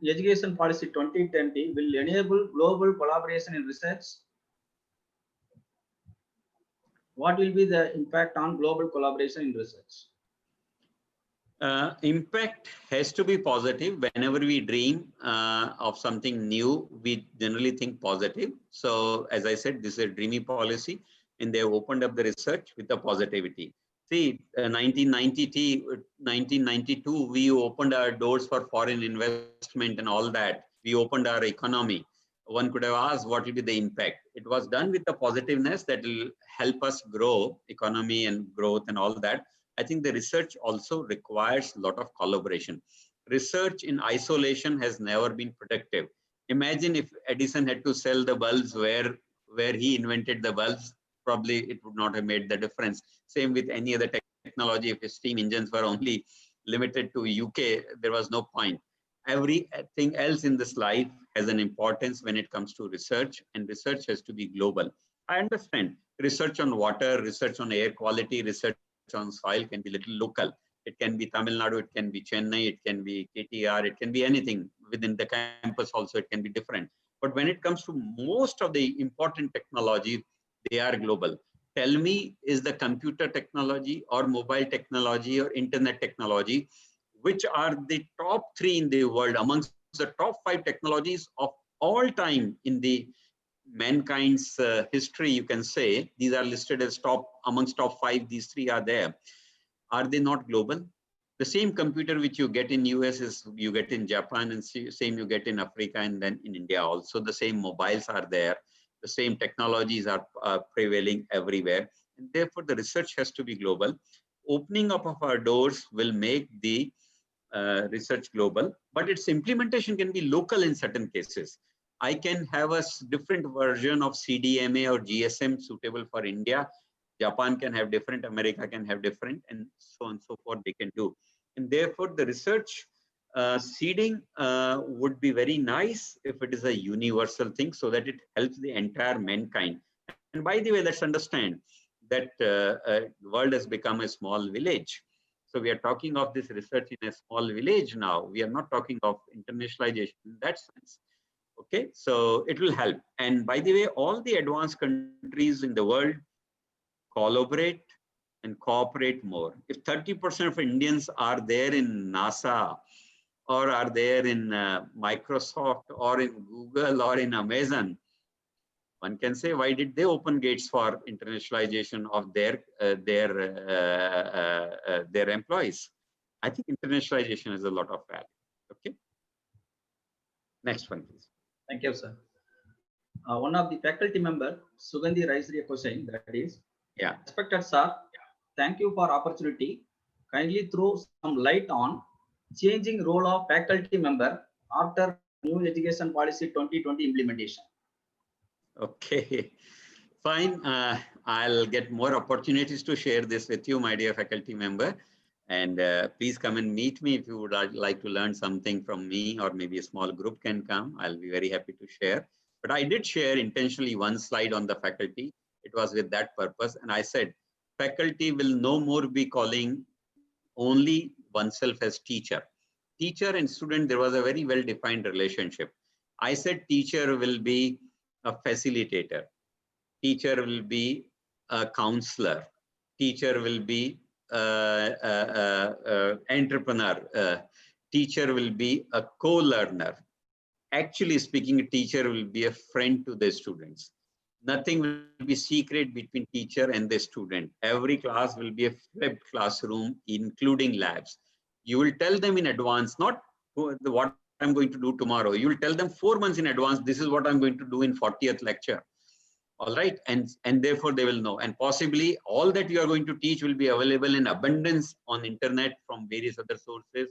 Education Policy 2020 will enable global collaboration in research. What will be the impact on global collaboration in research? Impact has to be positive. Whenever we dream of something new, we generally think positive. So as I said, this is a dreamy policy and they have opened up the research with the positivity. See, 1992, we opened our doors for foreign investment and all that. We opened our economy. One could have asked what will be the impact. It was done with the positiveness that will help us grow economy and growth and all that. I think the research also requires a lot of collaboration. Research in isolation has never been productive. Imagine if Edison had to sell the bulbs where he invented the bulbs, probably it would not have made the difference. Same with any other technology. If steam engines were only limited to UK, there was no point. Everything else in this life has an importance when it comes to research, and research has to be global. I understand research on water, research on air quality, research on soil can be little local. It can be Tamil Nadu, it can be Chennai, it can be KTR, it can be anything within the campus also, it can be different. But when it comes to most of the important technology, they are global. Tell me, is the computer technology or mobile technology or internet technology, which are the top 3 in the world amongst the top 5 technologies of all time in the mankind's history, you can say, these are listed as amongst top 5, these 3 are there. Are they not global? The same computer which you get in US is you get in Japan, and same you get in Africa and then in India also. The same mobiles are there. The same technologies are prevailing everywhere. And therefore, the research has to be global. Opening up of our doors will make the research global, but its implementation can be local in certain cases. I can have a different version of CDMA or GSM suitable for India. Japan can have different, America can have different, and so on and so forth they can do. And therefore, the research seeding would be very nice if it is a universal thing so that it helps the entire mankind. And by the way, let's understand that the world has become a small village. So we are talking of this research in a small village now. We are not talking of internationalization in that sense. Okay, so it will help. And by the way, all the advanced countries in the world collaborate and cooperate more. If 30% of Indians are there in NASA or are there in Microsoft or in Google or in Amazon, one can say, why did they open gates for internationalization of their employees? I think internationalization has a lot of value. Okay. Next one, please. Thank you, sir. One of the faculty member, Sugandhi, raised a question, that is, yeah. Respected sir, thank you for opportunity. Kindly throw some light on changing role of faculty member after new education policy 2020 implementation. Okay, fine. I'll get more opportunities to share this with you, my dear faculty member. And please come and meet me if you would like to learn something from me, or maybe a small group can come. I'll be very happy to share. But I did share intentionally one slide on the faculty. It was with that purpose. And I said, faculty will no more be calling only oneself as teacher. Teacher and student, there was a very well-defined relationship. I said teacher will be a facilitator. Teacher will be a counselor. Teacher will be entrepreneur. Teacher will be a co-learner. Actually speaking, a teacher will be a friend to the students. Nothing will be secret between teacher and the student. Every class will be a flipped classroom, including labs. You will tell them in advance, not what I'm going to do tomorrow. You will tell them 4 months in advance, this is what I'm going to do in 40th lecture. All right, and therefore they will know. And possibly all that you are going to teach will be available in abundance on internet from various other sources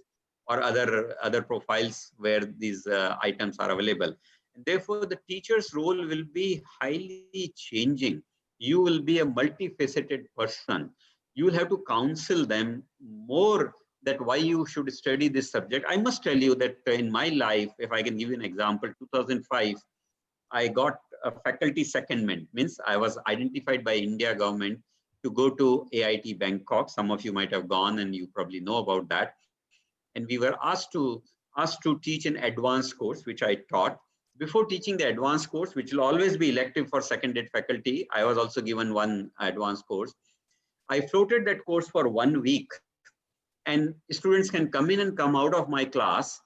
or other profiles where these items are available. And therefore, the teacher's role will be highly changing. You will be a multifaceted person. You will have to counsel them more that why you should study this subject. I must tell you that in my life, if I can give you an example, 2005, I got a faculty secondment, means I was identified by India government to go to AIT Bangkok. Some of you might have gone and you probably know about that. And we were asked to teach an advanced course, which I taught. Before teaching the advanced course, which will always be elective for seconded faculty, I was also given one advanced course. I floated that course for 1 week, and students can come in and come out of my class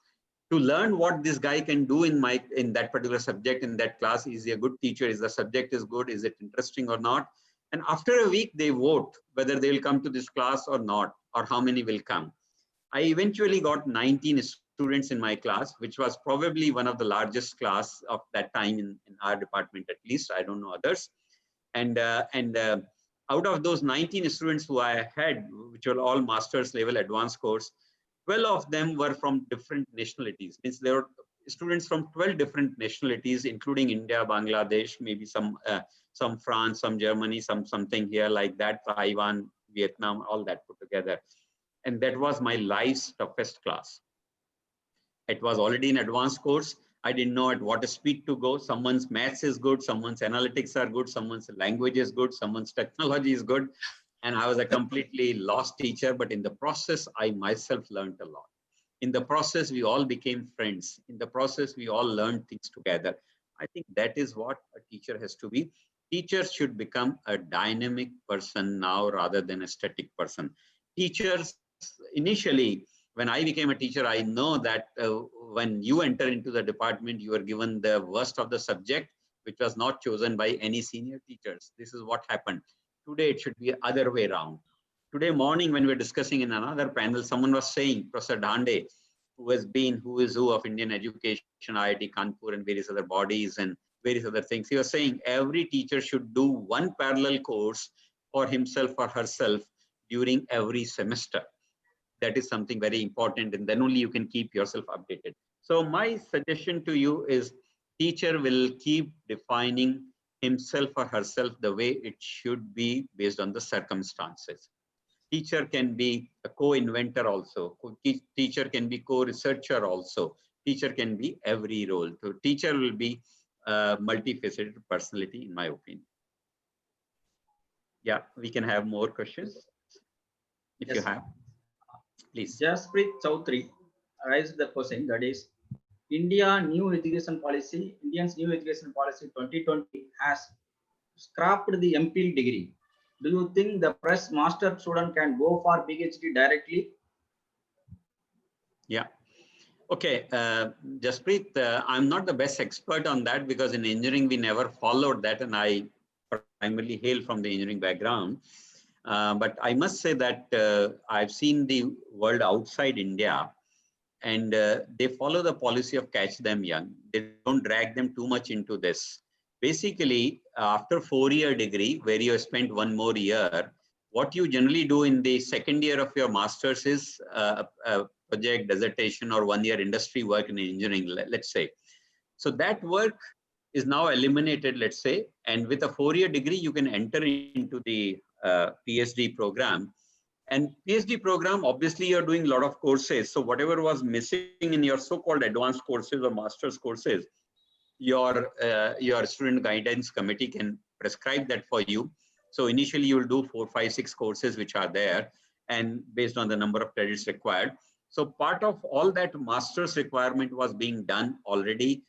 to learn what this guy can do in that particular subject in that class. Is he a good teacher? Is the subject is good? Is it interesting or not? And after a week, they vote whether they will come to this class or not, or how many will come. I eventually got 19 students in my class, which was probably one of the largest class of that time in our department, at least. I don't know others. And out of those 19 students who I had, which were all master's level advanced course, 12 of them were from different nationalities. Means there were students from 12 different nationalities, including India, Bangladesh, maybe some France, some Germany, something here like that, Taiwan, Vietnam, all that put together. And that was my life's toughest class. It was already an advanced course. I didn't know at what speed to go. Someone's maths is good, someone's analytics are good, someone's language is good, someone's technology is good. And I was a completely lost teacher, but in the process, I myself learned a lot. In the process, we all became friends. In the process, we all learned things together. I think that is what a teacher has to be. Teachers should become a dynamic person now rather than a static person. Teachers, initially, when I became a teacher, I know that when you enter into the department, you are given the worst of the subject, which was not chosen by any senior teachers. This is what happened. Today, it should be the other way around. Today morning, when we were discussing in another panel, someone was saying, Professor Dhande, who has been who is who of Indian education, IIT Kanpur and various other bodies and various other things. He was saying every teacher should do one parallel course for himself or herself during every semester. That is something very important, and then only you can keep yourself updated. So my suggestion to you is teacher will keep defining himself or herself the way it should be based on the circumstances. Teacher can be a co-inventor also. Teacher can be co-researcher also. Teacher can be every role. So teacher will be a multifaceted personality, in my opinion. Yeah, we can have more questions if you have. Please. Jasprit Chaudhary raised the question, that is, India's new education policy 2020 has scrapped the MPhil degree. Do you think the fresh master student can go for PhD directly? Yeah. Okay, Jasprit, I'm not the best expert on that because in engineering we never followed that, and I primarily hail from the engineering background. But I must say that I've seen the world outside India, and they follow the policy of catch them young. They don't drag them too much into this. Basically, after 4-year degree, where you have spent 1 more year, what you generally do in the second year of your master's is project, dissertation, or 1-year industry work in engineering, let's say. So that work is now eliminated, let's say, and with a 4-year degree, you can enter into the PhD program. And PhD program, obviously, you're doing a lot of courses. So whatever was missing in your so-called advanced courses or master's courses, your student guidance committee can prescribe that for you. So initially, you'll do 4, 5, 6 courses which are there, and based on the number of credits required. So part of all that master's requirement was being done already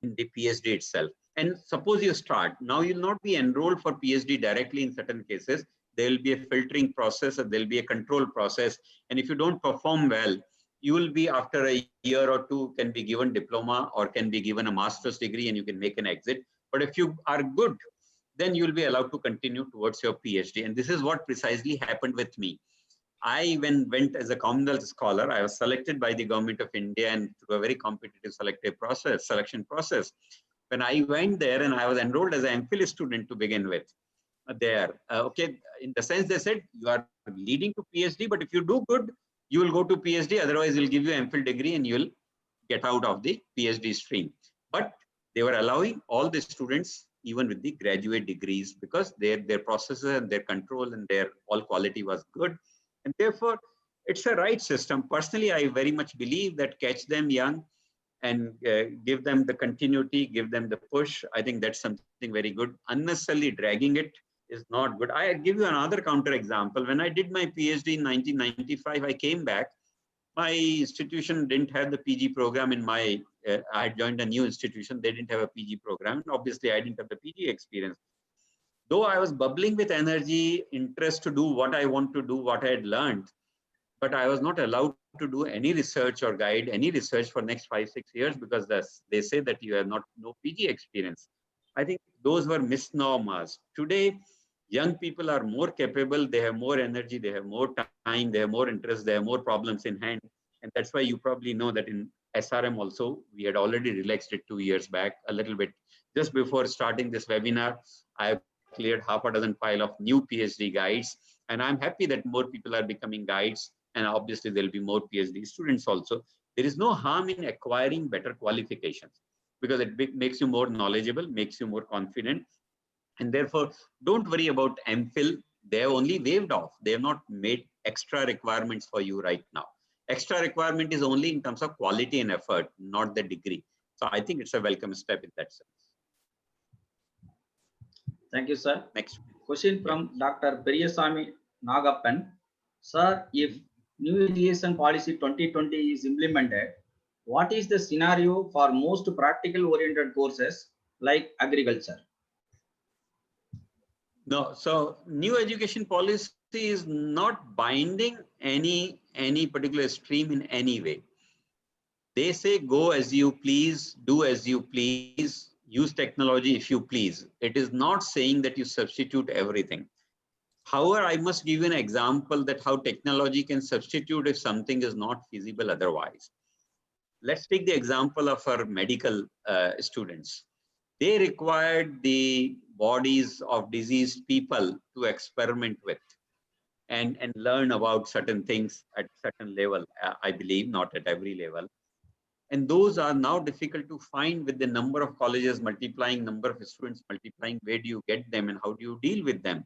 in the PhD itself. And suppose you start, now you'll not be enrolled for PhD directly in certain cases. There will be a filtering process, or there'll be a control process. And if you don't perform well, you will be, after a year or two, can be given diploma or can be given a master's degree and you can make an exit. But if you are good, then you'll be allowed to continue towards your PhD. And this is what precisely happened with me. I went as a Commonwealth scholar. I was selected by the government of India and through a very competitive selection process. When I went there and I was enrolled as an MPhil student to begin with there. Okay, in the sense they said, you are leading to PhD, but if you do good, you will go to PhD. Otherwise, we'll give you MPhil degree and you'll get out of the PhD stream. But they were allowing all the students, even with the graduate degrees, because their processes and their control and their all quality was good. And therefore, it's a right system. Personally, I very much believe that catch them young and give them the continuity, give them the push. I think that's something very good. Unnecessarily dragging it is not good. I give you another counter example. When I did my PhD in 1995, I came back. My institution didn't have the PG program in my, I had joined a new institution. They didn't have a PG program. And obviously, I didn't have the PG experience. Though I was bubbling with energy, interest to do what I want to do, what I had learned, but I was not allowed to do any research or guide any research for next 5-6 years because they say that you have no PG experience. I think those were misnomers. Today, young people are more capable, they have more energy, they have more time, they have more interest, they have more problems in hand. And that's why you probably know that in SRM also, we had already relaxed it 2 years back a little bit. Just before starting this webinar, I have cleared half a dozen pile of new PhD guides. And I'm happy that more people are becoming guides. And obviously there'll be more PhD students also. There is no harm in acquiring better qualifications because it makes you more knowledgeable, makes you more confident. And therefore, don't worry about MPhil. They have only waived off. They have not made extra requirements for you right now. Extra requirement is only in terms of quality and effort, not the degree. So I think it's a welcome step in that sense. Thank you, sir. Next question from Dr. Periyasamy Nagappan. Sir, if new education policy 2020 is implemented, what is the scenario for most practical oriented courses like agriculture? No, so new education policy is not binding any particular stream in any way. They say go as you please, do as you please, use technology if you please. It is not saying that you substitute everything. However, I must give you an example that how technology can substitute if something is not feasible otherwise. Let's take the example of our medical students. They required the bodies of diseased people to experiment with and learn about certain things at certain level, I believe, not at every level. And those are now difficult to find with the number of colleges multiplying, number of students multiplying. Where do you get them and how do you deal with them?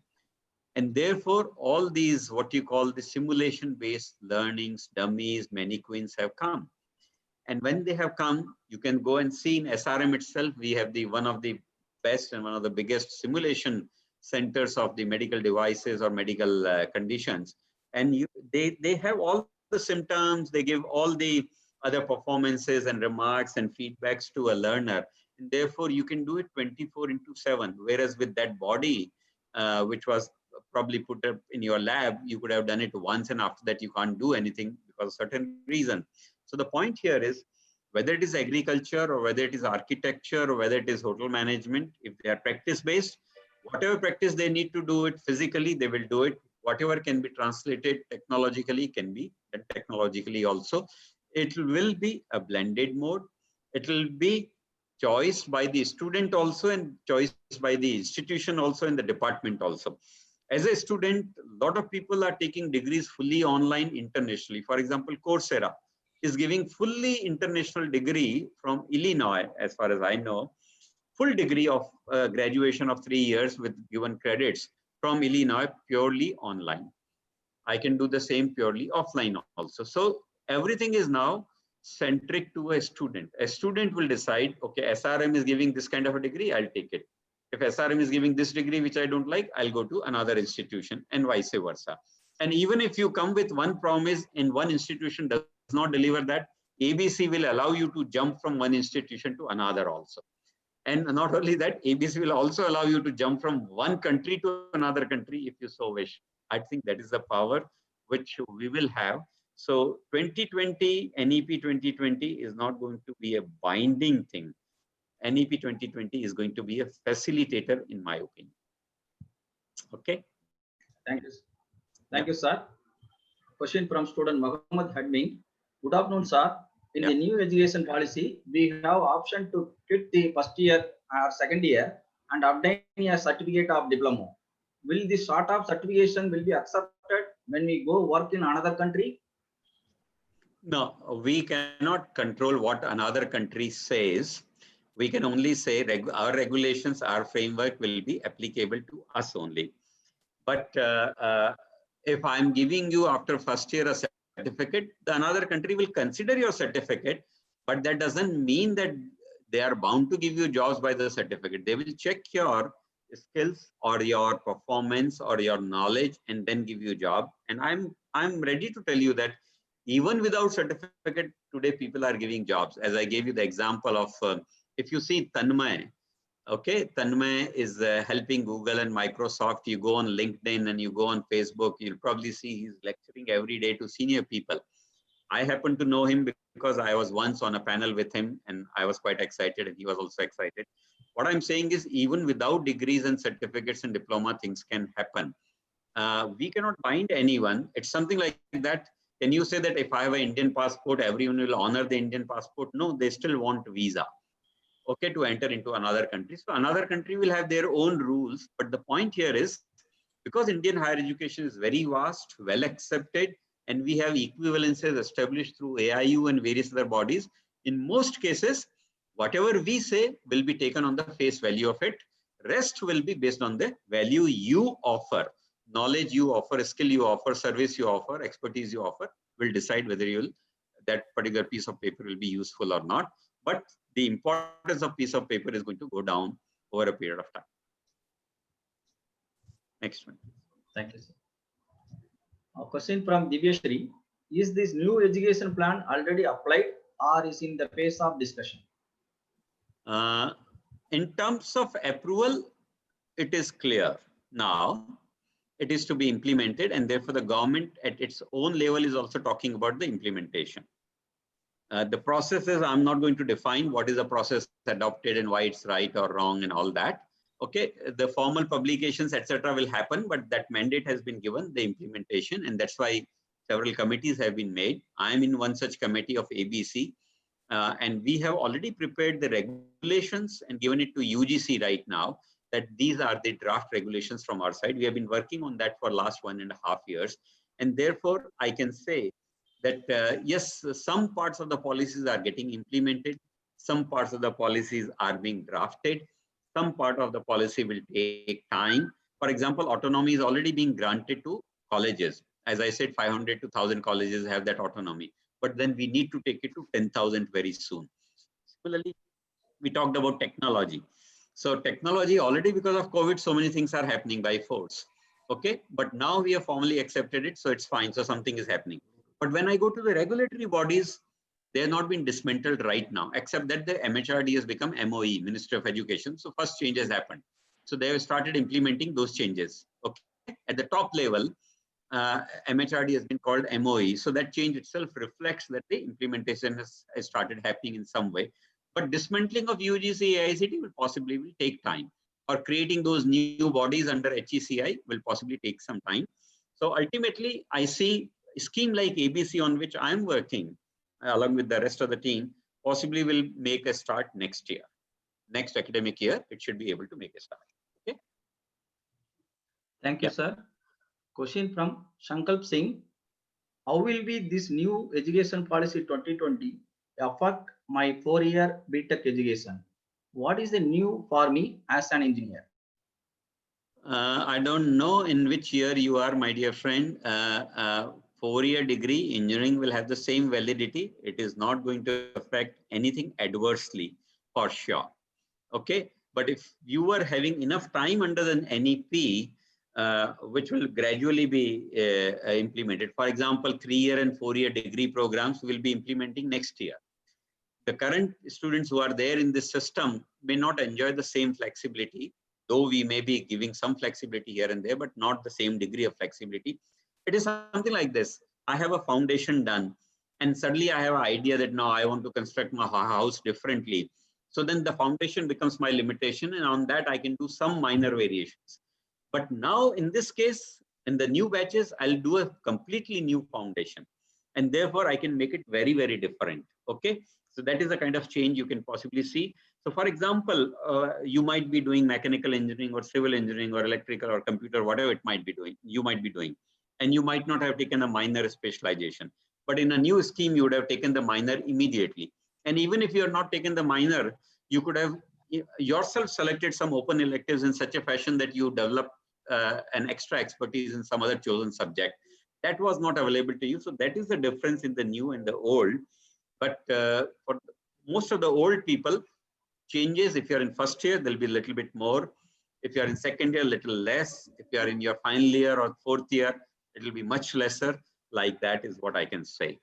And therefore, all these, what you call the simulation-based learnings, dummies, mannequins have come. And when they have come, you can go and see in SRM itself, we have one of the best and one of the biggest simulation centers of the medical devices or medical conditions. And they have all the symptoms, they give all the other performances and remarks and feedbacks to a learner. And therefore, you can do it 24/7. Whereas with that body, which was probably put up in your lab, you could have done it once and after that you can't do anything because of certain reason. So the point here is whether it is agriculture or whether it is architecture or whether it is hotel management, if they are practice-based, whatever practice they need to do it physically, they will do it. Whatever can be translated technologically can be done technologically also. It will be a blended mode. It will be choice by the student also and choice by the institution also and the department also. As a student, a lot of people are taking degrees fully online internationally. For example, Coursera is giving fully international degree from Illinois, as far as I know, full degree of graduation of 3 years with given credits from Illinois purely online. I can do the same purely offline also. So everything is now centric to a student. A student will decide, okay, SRM is giving this kind of a degree, I'll take it. If SRM is giving this degree, which I don't like, I'll go to another institution and vice versa. And even if you come with one promise and one institution does not deliver that, ABC will allow you to jump from one institution to another also. And not only that, ABC will also allow you to jump from one country to another country if you so wish. I think that is the power which we will have. So 2020, NEP 2020 is not going to be a binding thing. NEP 2020 is going to be a facilitator, in my opinion. Okay. Thank you. Thank you, sir. Question from student Muhammad Hadmin. Good afternoon, sir. In the new education policy, we have option to quit the first year or second year and obtain a certificate of diploma. Will this sort of certification will be accepted when we go work in another country? No, we cannot control what another country says. We can only say our regulations, our framework will be applicable to us only. But if I'm giving you after first year a certificate, the another country will consider your certificate, but that doesn't mean that they are bound to give you jobs by the certificate. They will check your skills or your performance or your knowledge and then give you a job. And I'm ready to tell you that even without certificate, today people are giving jobs. As I gave you the example of, if you see Tanmay, okay, Tanmay is helping Google and Microsoft. You go on LinkedIn and you go on Facebook, you'll probably see he's lecturing every day to senior people. I happen to know him because I was once on a panel with him and I was quite excited and he was also excited. What I'm saying is even without degrees and certificates and diploma, things can happen. We cannot bind anyone. It's something like that. Can you say that if I have an Indian passport, everyone will honor the Indian passport? No, they still want visa, okay, to enter into another country. So another country will have their own rules. But the point here is, because Indian higher education is very vast, well accepted, and we have equivalences established through AIU and various other bodies, in most cases, whatever we say will be taken on the face value of it. Rest will be based on the value you offer. Knowledge you offer, skill you offer, service you offer, expertise you offer will decide whether that particular piece of paper will be useful or not. But the importance of piece of paper is going to go down over a period of time. Next one. Thank you, sir. A question from Divyashri. Is this new education plan already applied or is in the phase of discussion? In terms of approval, it is clear. Now, it is to be implemented, and therefore the government at its own level is also talking about the implementation. The process is, I'm not going to define what is the process adopted and why it's right or wrong and all that. Okay, the formal publications, etc., will happen, but that mandate has been given, the implementation, and that's why several committees have been made. I am in one such committee of ABC, and we have already prepared the regulations and given it to UGC right now, that these are the draft regulations from our side. We have been working on that for last 1.5 years. And therefore, I can say that, yes, some parts of the policies are getting implemented. Some parts of the policies are being drafted. Some part of the policy will take time. For example, autonomy is already being granted to colleges. As I said, 500 to 1,000 colleges have that autonomy. But then we need to take it to 10,000 very soon. Similarly, we talked about technology. So technology, already because of COVID, so many things are happening by force. Okay, but now we have formally accepted it, so it's fine. So something is happening. But when I go to the regulatory bodies, they have not been dismantled right now, except that the MHRD has become MOE, Ministry of Education. So first change has happened. So they have started implementing those changes. Okay, at the top level, MHRD has been called MOE. So that change itself reflects that the implementation has started happening in some way. But dismantling of UGC AICT will possibly take time, or creating those new bodies under HECI will possibly take some time. So ultimately, I see a scheme like ABC, on which I'm working along with the rest of the team, possibly will make a start next year. Next academic year, it should be able to make a start. Okay. Thank you, sir. Question from Shankalp Singh. How will be this new education policy 2020 affect my 4-year BTech education? What is the new for me as an engineer? I don't know in which year you are, my dear friend. 4-year degree, engineering will have the same validity. It is not going to affect anything adversely, for sure. Okay, but if you were having enough time under the NEP, which will gradually be implemented. For example, 3-year and 4-year degree programs will be implementing next year. The current students who are there in this system may not enjoy the same flexibility, though we may be giving some flexibility here and there, but not the same degree of flexibility. It is something like this. I have a foundation done, and suddenly I have an idea that now I want to construct my house differently. So then the foundation becomes my limitation, and on that I can do some minor variations. But now in this case, in the new batches, I'll do a completely new foundation. And therefore I can make it very, very different. Okay. So that is the kind of change you can possibly see. So for example, you might be doing mechanical engineering or civil engineering or electrical or computer, whatever it might be doing, you might be doing. And you might not have taken a minor specialization. But in a new scheme, you would have taken the minor immediately. And even if you are not taken the minor, you could have yourself selected some open electives in such a fashion that you develop an extra expertise in some other chosen subject. That was not available to you. So that is the difference in the new and the old. But for most of the old people, changes, if you're in first year, there'll be a little bit more. If you're in second year, a little less. If you're in your final year or fourth year, it'll be much lesser. Like that is what I can say.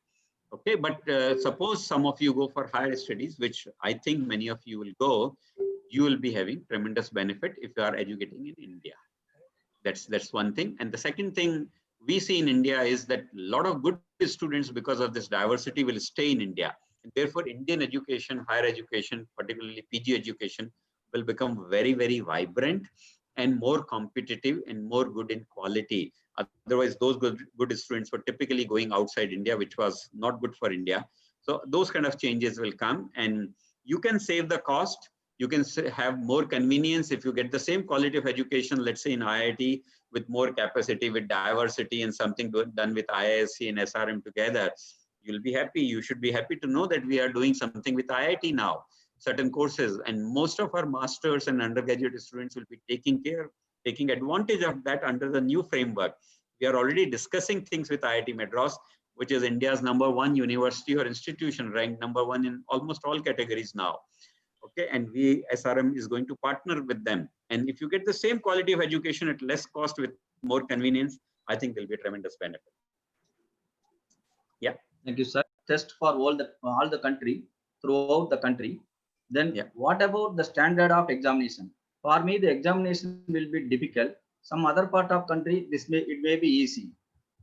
Okay, but suppose some of you go for higher studies, which I think many of you will go, you will be having tremendous benefit if you are educating in India. That's one thing. And the second thing we see in India is that a lot of good students, because of this diversity, will stay in India. And therefore, Indian education, higher education, particularly PG education, will become very, very vibrant and more competitive and more good in quality. Otherwise, those good students were typically going outside India, which was not good for India. So those kind of changes will come, and you can save the cost. You can have more convenience if you get the same quality of education, let's say in IIT, with more capacity, with diversity, and something done with IISc and SRM together. You'll be happy. You should be happy to know that we are doing something with IIT now, certain courses, and most of our masters and undergraduate students will be taking advantage of that under the new framework. We are already discussing things with IIT Madras, which is India's #1 university or institution, ranked #1 in almost all categories now. Okay, and SRM is going to partner with them. And if you get the same quality of education at less cost with more convenience, I think there'll be a tremendous benefit. Yeah. Thank you, sir. Test for all the country, throughout the country. Then what about the standard of examination? For me, the examination will be difficult. Some other part of country, it may be easy.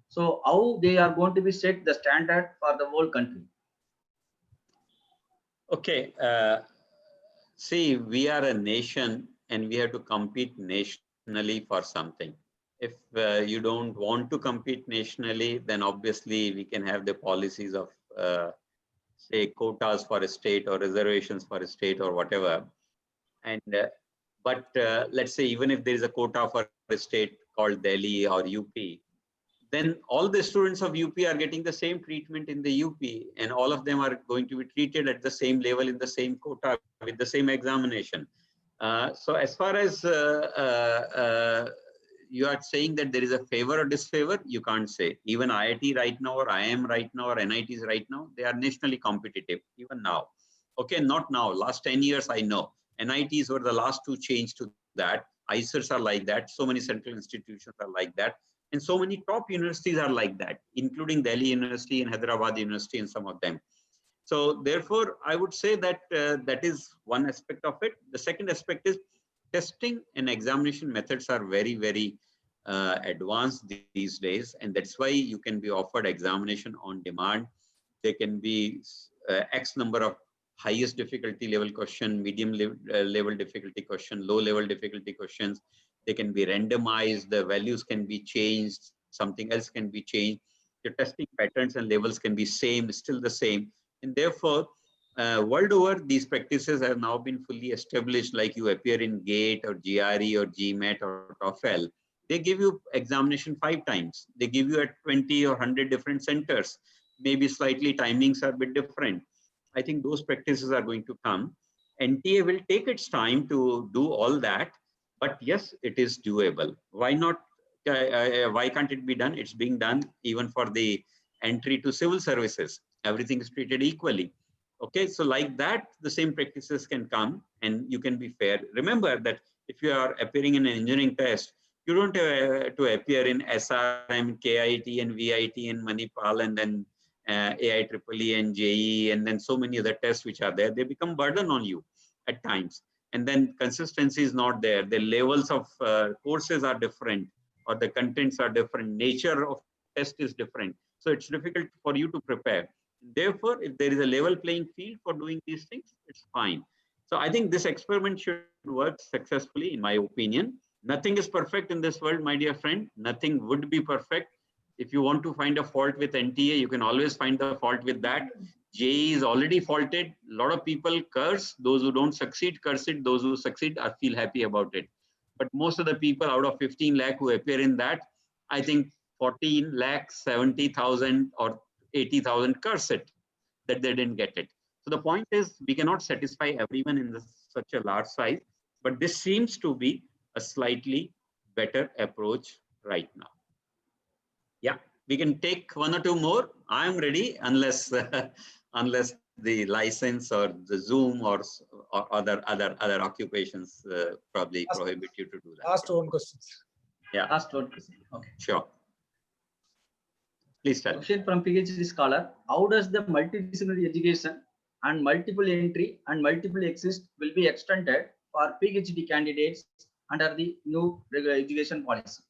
So how they are going to be set the standard for the whole country? Okay. See, we are a nation and we have to compete nationally for something. If you don't want to compete nationally, then obviously we can have the policies of, say, quotas for a state or reservations for a state or whatever. And but let's say even if there is a quota for a state called Delhi or UP, then all the students of UP are getting the same treatment in the UP, and all of them are going to be treated at the same level in the same quota with the same examination. So as far as you are saying that there is a favor or disfavor, you can't say. Even IIT right now, or IIM right now, or NITs right now, they are nationally competitive, even now. Okay, not now, last 10 years, I know. NITs were the last to change to that. ICERs are like that. So many central institutions are like that. And so many top universities are like that, including Delhi University and Hyderabad University and some of them. So therefore, I would say that that is one aspect of it. The second aspect is testing and examination methods are very, very advanced these days. And that's why you can be offered examination on demand. There can be X number of highest difficulty level question, medium level difficulty question, low level difficulty questions. They can be randomized, the values can be changed, something else can be changed. Your testing patterns and levels can be still the same. And therefore, world over, these practices have now been fully established, like you appear in GATE or GRE or GMAT or TOEFL. They give you examination 5 times. They give you at 20 or 100 different centers. Maybe slightly timings are a bit different. I think those practices are going to come. NTA will take its time to do all that, but yes, it is doable. Why not? Why can't it be done? It's being done even for the entry to civil services. Everything is treated equally. Okay, so like that, the same practices can come and you can be fair. Remember that if you are appearing in an engineering test, you don't have to appear in SRM, KIT and VIT and Manipal and then AIEEE and JEE, and then so many other tests which are there, they become burden on you at times. And then consistency is not there. The levels of courses are different, or the contents are different. Nature of test is different. So it's difficult for you to prepare. Therefore, if there is a level playing field for doing these things, it's fine. So I think this experiment should work successfully, in my opinion. Nothing is perfect in this world, my dear friend. Nothing would be perfect. If you want to find a fault with NTA, you can always find the fault with that. JEE is already faulted. A lot of people curse. Those who don't succeed, curse it. Those who succeed, I feel happy about it. But most of the people out of 15 lakh who appear in that, I think 14 lakh, 70,000 or 80,000 curse it that they didn't get it. So the point is, we cannot satisfy everyone in such a large size, but this seems to be a slightly better approach right now. Yeah, we can take one or two more. I'm ready, unless unless the license or the Zoom or other occupations probably prohibit you to do that. Last one question. Yeah. Last one question. Okay. Sure. Please tell. Question from PhD scholar: how does the multidisciplinary education and multiple entry and multiple exit will be extended for PhD candidates under the new regular education policy?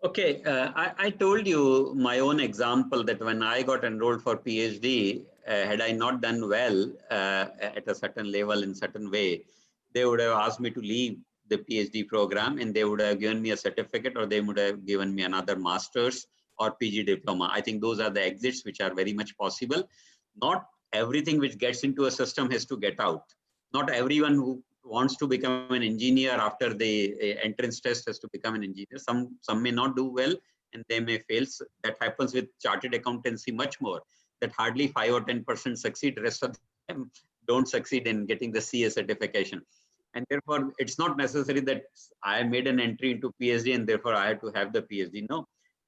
Okay, I told you my own example that when I got enrolled for PhD, had I not done well at a certain level in certain way, they would have asked me to leave the PhD program, and they would have given me a certificate, or they would have given me another master's or PG diploma. I think those are the exits which are very much possible. Not everything which gets into a system has to get out. Not everyone who wants to become an engineer after the entrance test has to become an engineer. Some may not do well and they may fail. That happens with chartered accountancy much more, that hardly 5 or 10% succeed. Rest of them don't succeed in getting the CA certification. And therefore, it's not necessary that I made an entry into PhD and therefore I have to have the PhD. No,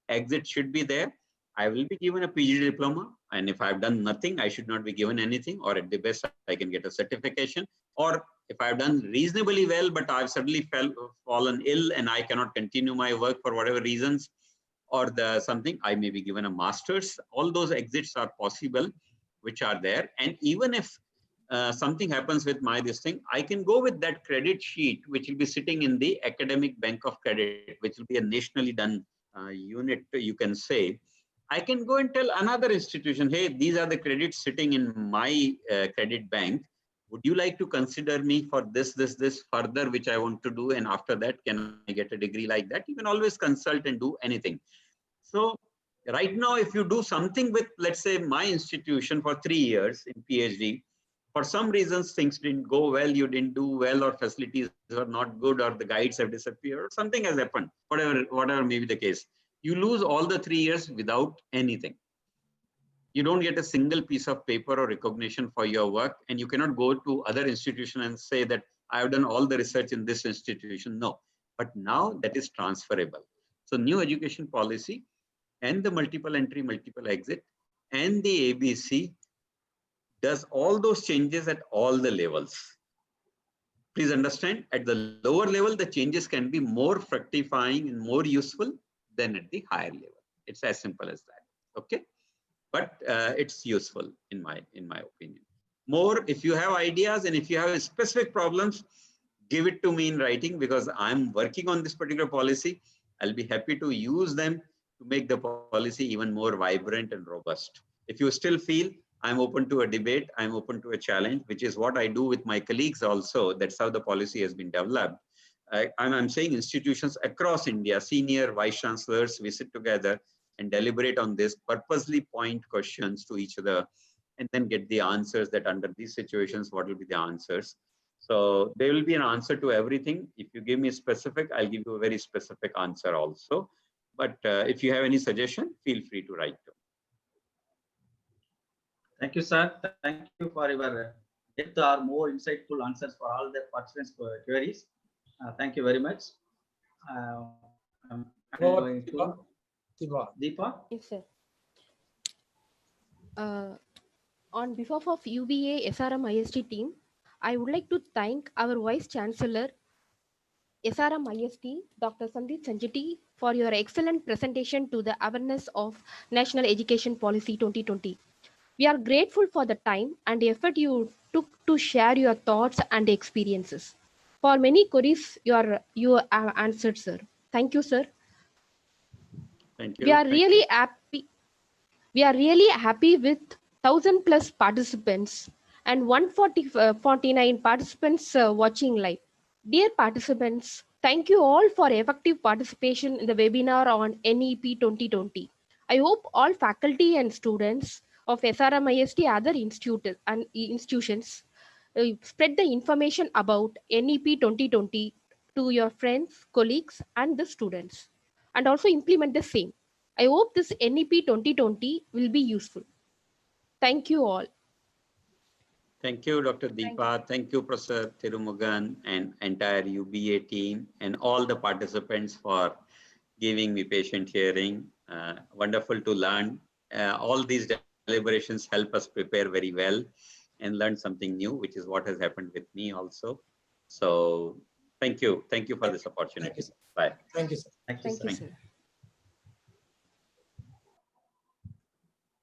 exit should be there. I will be given a PG diploma, and if I've done nothing, I should not be given anything, or at the best, I can get a certification. Or if I've done reasonably well, but I've suddenly fallen ill and I cannot continue my work for whatever reasons, or something, I may be given a master's. All those exits are possible, which are there. And even if something happens with this thing, I can go with that credit sheet, which will be sitting in the academic bank of credit, which will be a nationally done unit, you can say. I can go and tell another institution, hey, these are the credits sitting in my credit bank. Would you like to consider me for this further, which I want to do? And after that, can I get a degree like that? You can always consult and do anything. So right now, if you do something with, let's say, my institution for 3 years in PhD, for some reasons, things didn't go well, you didn't do well, or facilities are not good, or the guides have disappeared, or something has happened, whatever may be the case. You lose all the 3 years without anything. You don't get a single piece of paper or recognition for your work, and you cannot go to other institution and say that I have done all the research in this institution. No, but now that is transferable. So new education policy and the multiple entry, multiple exit and the ABC does all those changes at all the levels. Please understand, at the lower level, the changes can be more fructifying and more useful than at the higher level. It's as simple as that. Okay, but it's useful in my opinion. More, if you have ideas and if you have specific problems, give it to me in writing, because I'm working on this particular policy. I'll be happy to use them to make the policy even more vibrant and robust. If you still feel I'm open to a debate, I'm open to a challenge, which is what I do with my colleagues also. That's how the policy has been developed. I'm saying institutions across India, senior vice chancellors, we sit together and deliberate on this, purposely point questions to each other, and then get the answers that under these situations, what will be the answers. So there will be an answer to everything. If you give me specific, I'll give you a very specific answer also. But if you have any suggestion, feel free to write to me. Thank you, sir. Thank you for your depth or more insightful answers for all the participants' queries. Thank you very much. I'm going to Deepa. Yes, sir. On behalf of UBA SRM IST team, I would like to thank our Vice Chancellor, SRM IST, Dr. Sandeep Sanjeti, for your excellent presentation to the awareness of National Education Policy 2020. We are grateful for the time and effort you took to share your thoughts and experiences. For many queries, you have answered, sir. Thank you, sir. Thank We you. are really happy. We are really happy with 1,000 plus participants and 149 participants watching live. Dear participants, thank you all for effective participation in the webinar on NEP 2020. I hope all faculty and students of SRMIST other institutions spread the information about NEP 2020 to your friends, colleagues, and the students, and also implement the same. I hope this NEP 2020 will be useful. Thank you all. Thank you, Dr. Deepa. Thank you, Professor Thirumugan and entire UBA team and all the participants for giving me patient hearing. Wonderful to learn. All these deliberations help us prepare very well and learn something new, which is what has happened with me also. So thank you. Thank you for this opportunity. Thank you, sir. Bye. Thank you, sir. Thank you, Thank you, sir. sir.